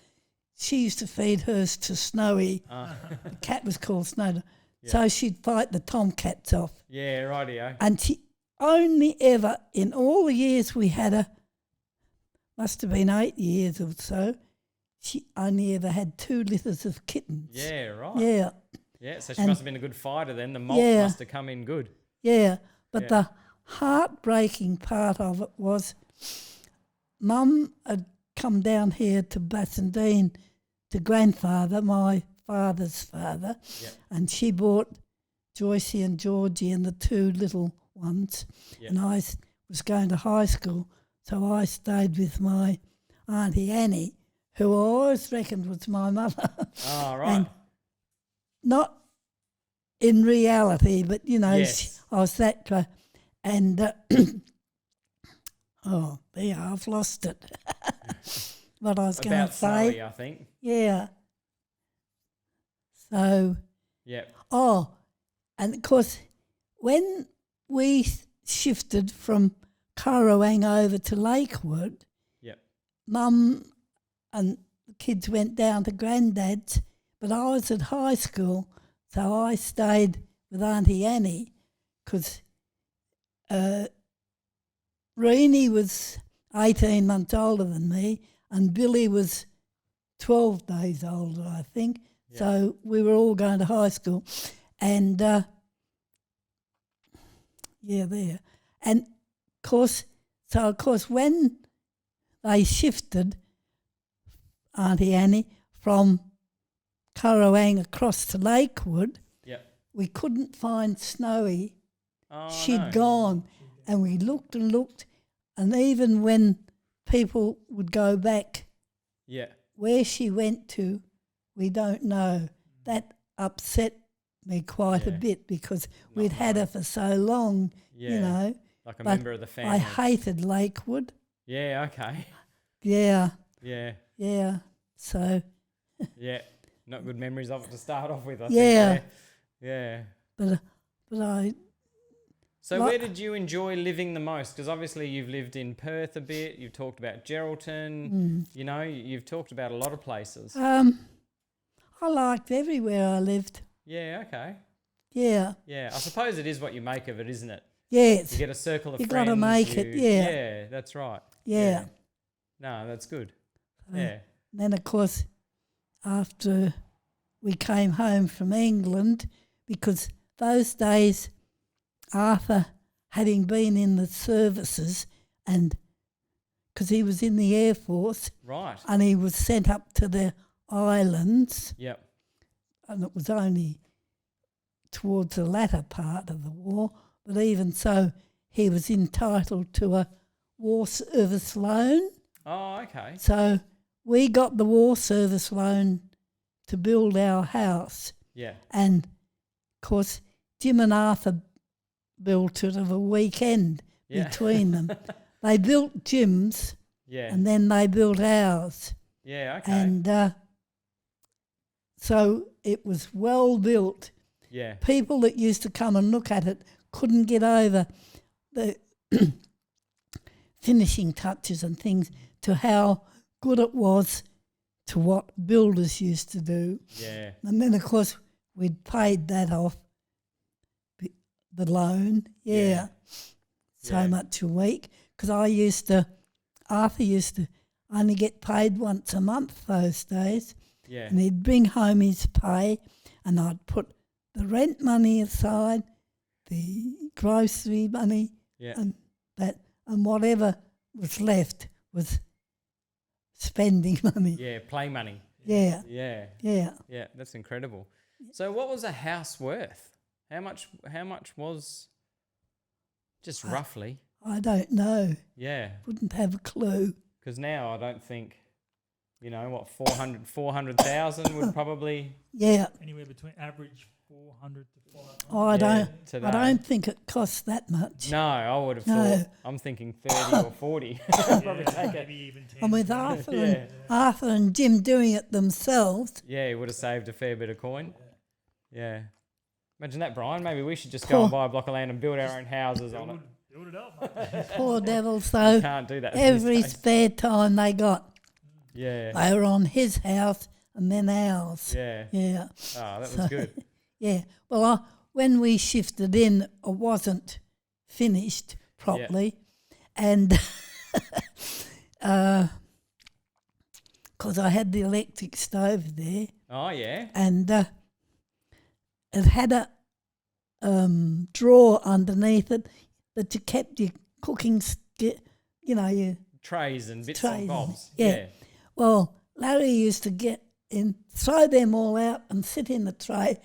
She used to feed hers to Snowy. The cat was called Snowy. So she'd fight the tomcats off. Yeah, rightio. And she only ever, in all the years we had her, must have been 8 years or so, she only ever had 2 litters of kittens. Yeah, right. Yeah, Yeah, so she And- must have been a good fighter then. The malt Yeah. must have come in good. yeah. But Yeah. the heartbreaking part of it was Mum had come down here to Bassendean to grandfather, my father's father, Yep. and she bought Joycey and Georgie and the 2 little ones. Yep. And I was going to high school, so I stayed with my Auntie Annie, who I always reckoned was my mother. Oh, right. And not in reality, but, Yes. I was that close. And, oh, there, I've lost it. What I was going About to say. Snowy, I think. Yeah. So, Yep. and of course, when we shifted from Currawang over to Lakewood, Yep. Mum and the kids went down to Granddad's, but I was at high school, so I stayed with Auntie Annie because Reenie was 18 months older than me and Billy was 12 days older, I think. Yeah. So we were all going to high school. And, there. And, of course, when they shifted, Auntie Annie, from Currawang across to Lakewood, Yep. we couldn't find Snowy. Oh, She'd no. gone, and we looked and looked, and even when people would go back, Yeah. where she went to, we don't know. That upset me quite a Yeah. bit because we'd had her for so long, Yeah. Like a but member of the family. I hated Lakewood. Yeah, okay. Yeah, Yeah. yeah. So, Yeah. Not good memories of it to start off with, I Yeah. think. Yeah. but I, So Like- where did you enjoy living the most? Because obviously you've lived in Perth a bit. You've talked about Geraldton. You've talked about a lot of places. I liked everywhere I lived. Yeah, okay. Yeah, Yeah, I suppose it is what you make of it, isn't it? yes, You get a circle of You friends. gotta make it, yeah. Yeah, that's right. yeah. No, that's good. Uh, Yeah. And then, of course, after we came home from England, because those days, Arthur, having been in the services, and because he was in the Air Force, Right. and he was sent up to the islands, Yep. and it was only towards the latter part of the war, but even so, he was entitled to a war service loan. Oh, okay. So we got the war service loan to build our house. Yeah. And, of course, Jim and Arthur built it of a weekend Yeah. between them. They built Jim's Yeah. and then they built ours. Yeah, okay. And so it was well built. yeah. People that used to come and look at it couldn't get over the finishing touches and things to how good it was to what builders used to do. Yeah. And then, of course, we'd paid that off, the loan, Yeah. so Yeah. much a week, because Arthur used to only get paid once a month those days, Yeah. and he'd bring home his pay, and I'd put the rent money aside, the grocery money, Yeah. and whatever was left was spending money. Yeah. Play money. Yeah, Yeah. yeah. Yeah. That's incredible. So, what was a house worth? How much was just roughly? I don't know. Yeah. Wouldn't have a clue. Because now I don't think, what 400,000 would probably Yeah. Anywhere between average 400 to 500. Oh, I don't. today. I don't think it costs that much. No, I would have No. thought. I'm thinking 30 or 40. Probably take it. Maybe even 10. And with 20. Arthur and Jim doing it themselves, Yeah, he would have saved a fair bit of coin. Yeah. Imagine that, Brian. Maybe we should just go Poor- and buy a block of land and build our own houses on it. Build it up, mate. poor devils, though, Can't do that. these every days. spare time they got, Yeah. they were on his house and then ours. Yeah. Yeah. Oh, that was good. Yeah. Well, when we shifted in, it wasn't finished properly. And because I had the electric stove there, Oh, yeah. and it had a drawer underneath it that you kept your cooking, your Trays and bits Trays, and bobs. yeah. Well, Larry used to get in, throw them all out and sit in the tray,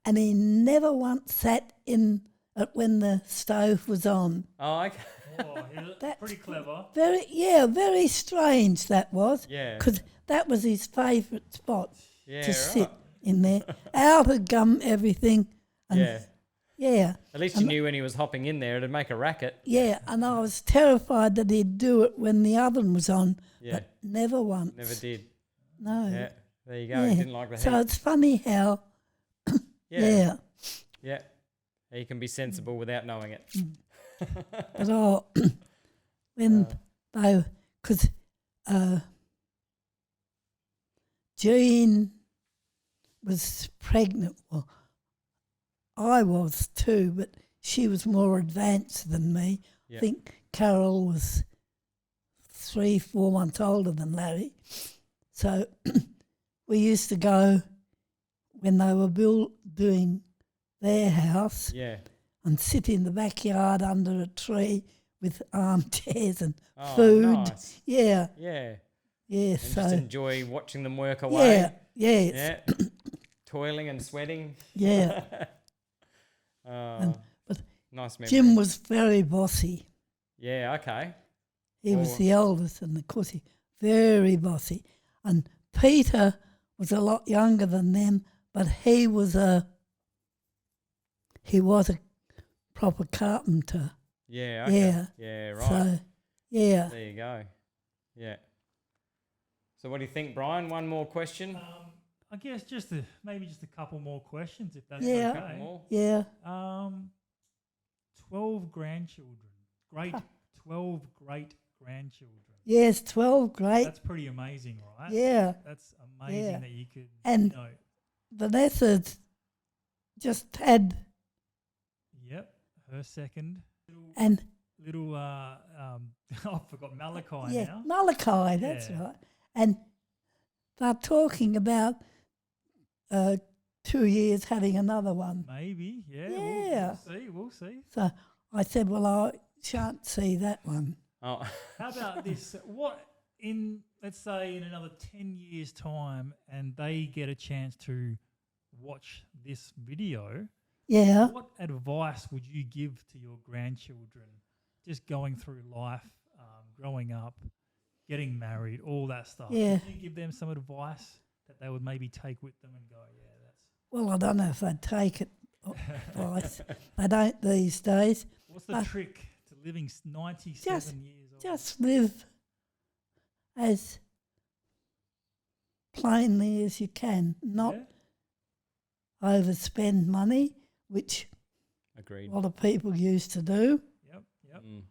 and he never once sat in it when the stove was on. Oh, okay. Oh, yeah, That's pretty clever. Very strange that was, Yeah. because that was his favourite spot Yeah, to right. sit in there. Out had gum everything. And Yeah. yeah, At least you knew when he was hopping in there, it'd make a racket. yeah, and I was terrified that he'd do it when the oven was on, Yeah. but never once. Never did. No. Yeah. There you go. He didn't like the heat. So it's funny how, yeah. Yeah. He can be sensible without knowing it. But when because Jean was pregnant. Well, I was too, but she was more advanced than me. Yeah. I think Carol was 3-4 months older than Larry. So we used to go when they were doing their house Yeah. and sit in the backyard under a tree with armchairs and Oh, food. nice. Yeah, Yeah. yeah. And So just enjoy watching them work away. yeah, yes, Yeah. Toiling and sweating. yeah. Oh, But nice memory. Jim was very bossy. Yeah, okay. He was Oh. the oldest, and of course he very bossy. And Peter was a lot younger than them, but he was a proper carpenter. Yeah, okay. Yeah. Yeah, right. So yeah. There you go. Yeah. So what do you think, Brian? One more question? I guess maybe just a couple more questions, if that's Yeah. Couple okay. more? Yeah. 12 grandchildren. 12 great grandchildren. Yes, 12 great. That's pretty amazing, right? Yeah. That's amazing Yeah. that you could, And Vanessa's just had, yep, her second. and Little I forgot Malachi yeah, now. Malachi, that's Yeah. right. And they're talking about 2 years having another one. Maybe, yeah. Yeah. We'll see. So I said, well, I shan't see that one. Oh, How about this? Let's say in another 10 years' time, and they get a chance to watch this video, Yeah. what advice would you give to your grandchildren just going through life, growing up, getting married, all that stuff? Yeah. Would you give them some advice that they would maybe take with them and go, yeah, that's... Well, I don't know if they'd take it advice. They don't these days. What's the trick to living 97 years old? Just live as plainly as you can, not Yeah? overspend money, which agreed. a lot of people used to do. Yep. Mm.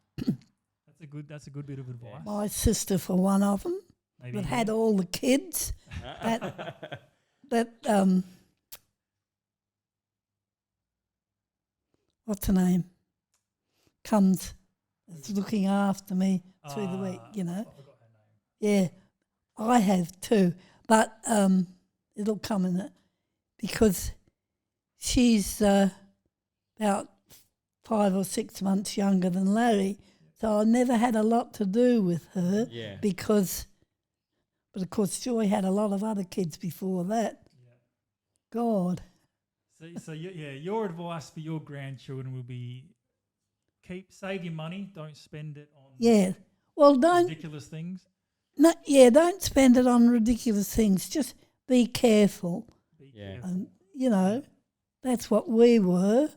That's a good bit of advice. My sister, for one of them, Maybe that had all the kids, that what's her name, comes is looking after me through the week, you know. I forgot her name. Yeah, I have too, but it'll come in it because she's about 5 or 6 months younger than Larry, so I never had a lot to do with her Yeah. because, but of course Joy had a lot of other kids before that. Yeah. God, So your advice for your grandchildren will be save your money, don't spend it on yeah. Well, don't ridiculous things. don't spend it on ridiculous things. Just be careful. Be Yeah. careful. You know, that's what we were.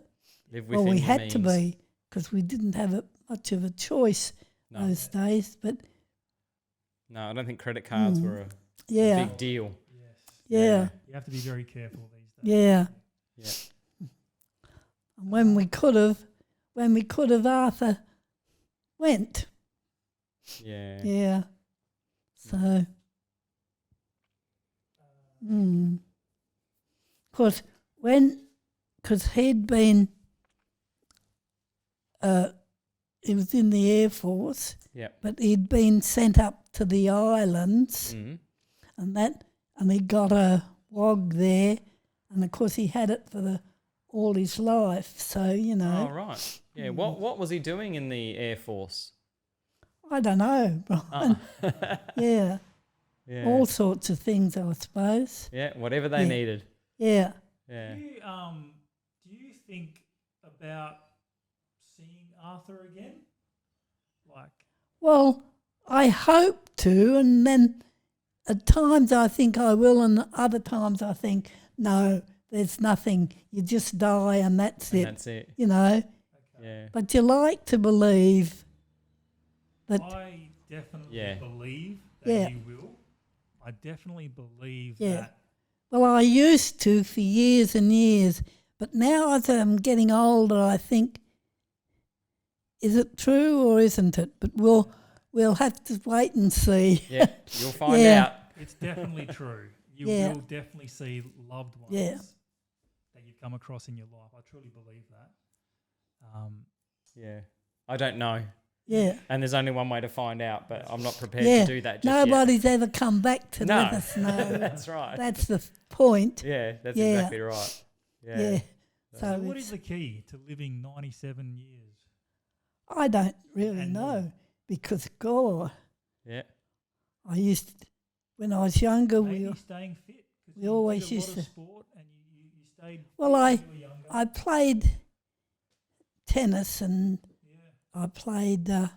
Live Well, within we your had to means. be because we didn't have much of a choice No. those days. But No, I don't think credit cards were a yeah, big deal. Yes. yeah, You have to be very careful these days. yeah. Yeah. And when we could have, Arthur went. Yeah. Yeah. So, because he'd been, he was in the Air Force, Yep. but he'd been sent up to the islands, Mm. and he got a wog there, and of course he had it for all his life. So you know, Oh, right. Yeah. What was he doing in the Air Force? I don't know, Brian. Yeah, Yeah. all sorts of things, I suppose. Yeah. Whatever they Yeah. needed. Yeah. Yeah. Do you think about seeing Arthur again? Like, Well, I hope to, and then at times I think I will, and other times I think, no, there's nothing. You just die and that's And it, that's it. you know. Yeah. But you like to believe that, I definitely Yeah. believe that Yeah. you will. I definitely believe Yeah. that. well, I used to for years and years, but now as I'm getting older, I think, is it true or isn't it? But we'll have to wait and see. Yeah. You'll find Yeah. out. It's definitely true. You Yeah. will definitely see loved ones Yeah. that you've come across in your life. I truly believe that. Yeah. I don't know. Yeah. And there's only one way to find out, but I'm not prepared Yeah. to do that just yet. Nobody's ever come back to No. let us know. That's right. That's the point. Yeah, that's Yeah. exactly right. Yeah. Yeah. So So what it's- is the key to living 97 years? I don't really And know because, God, Yeah. I used to, when I was younger, Maybe staying fit. 'Cause we you always did a lot used of to- sport and you stayed Well, fit when you were younger. I played tennis and Yeah. I played, I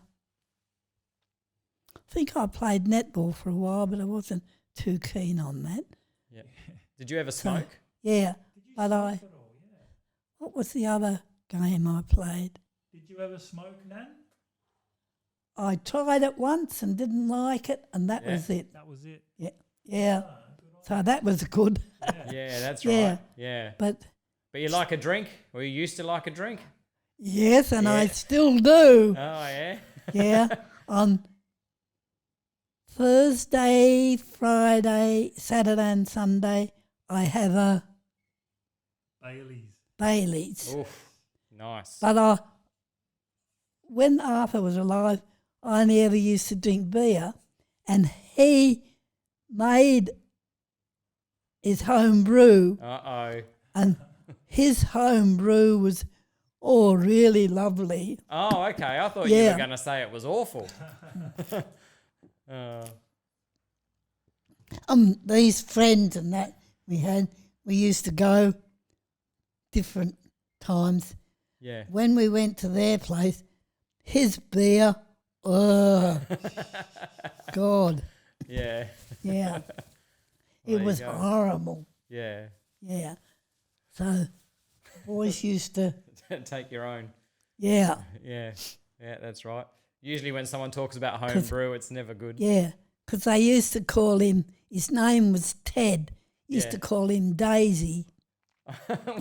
think I played netball for a while, but I wasn't too keen on that. Yeah. Did you ever smoke? Yeah, Did you but smoke at all? Yeah. what was the other game I played? Did you ever smoke, Nan? I tried it once and didn't like it, and that Yeah. was it. That was it. Yeah, Ah, good on so that was good. you. Yeah, that's Yeah. right. Yeah. But But you like a drink? Or you used to like a drink? yes, and I Yeah. still do. Oh, yeah. Yeah, on Thursday, Friday, Saturday, and Sunday, I have a Bailey's. Bailey's. Oof. Nice. But when Arthur was alive, I only ever used to drink beer, and he made his home brew, Uh-oh. and his home brew was really lovely. Oh, okay. I thought you Yeah. were going to say it was awful. These friends and that we used to go different times. Yeah. When we went to their place, his beer, oh, God, Yeah. yeah. There It you was go. horrible, Yeah. yeah. So boys used to, Take your own. yeah, Yeah. Yeah, that's right. Usually when someone talks about home 'Cause- brew, it's never good. yeah, because they used to call him, his name was Ted, used Yeah. to call him Daisy.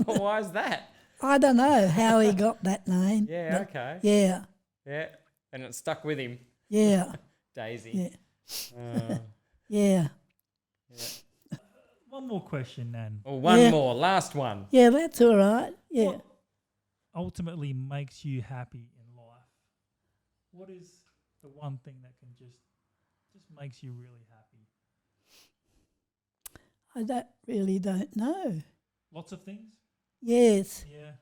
Well, why is that? I don't know how he got that name. Yeah, but okay. Yeah, Yeah. And it stuck with him. yeah, Daisy. yeah, Uh, yeah. yeah. One more question, Nan. Oh, one Yeah. more. Last one. Yeah, that's all right. Yeah. What ultimately makes you happy in life? what is the one thing that can just makes you really happy? I don't know. Lots of things. Yes, Yeah.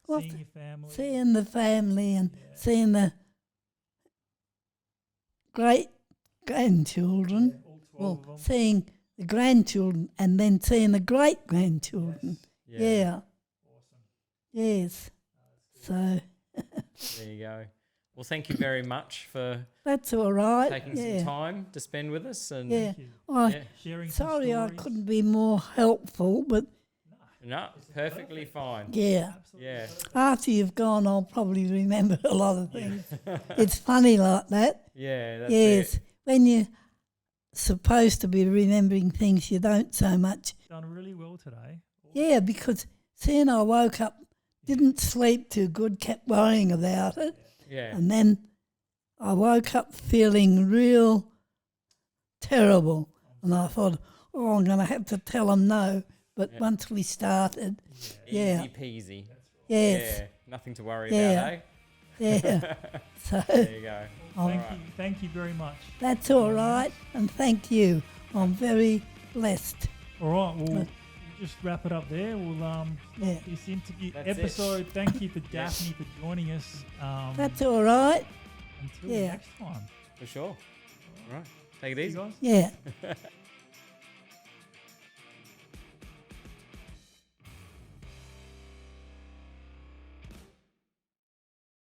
Well, Seeing your family. seeing the family and Yeah. seeing the great grandchildren. Yeah, all 12 of Well, them. seeing the grandchildren and then seeing the great grandchildren. Yes. Yeah. Awesome. Yes. So There you go. Well, thank you very much for that's all right. taking yeah. some time to spend with us. And Yeah. Thank you. yeah. Sharing some Sorry I stories. couldn't be more helpful, but No, perfectly fine. yeah. Absolutely. Yeah. perfect. After you've gone, I'll probably remember a lot of things. It's funny like that. Yeah, that's Yes. it. When you're supposed to be remembering things, you don't so much. Done really well today. Yeah, because seeing I woke up, didn't sleep too good, kept worrying about it. Yeah. And then I woke up feeling real terrible. And I thought, oh, I'm going to have to tell them no. But Yeah. once we started, yeah. Easy peasy. yes, Yeah. Nothing to worry Yeah. about, eh? yeah. So There you go. Thank you very much. that's all right. And thank you. I'm very blessed. All right, we'll just wrap it up there. We'll Yeah. this interview That's it. episode. Thank you for Daphne for joining us. That's all right. Until yeah. next time. For sure. All right. Take it See easy. you guys. Yeah.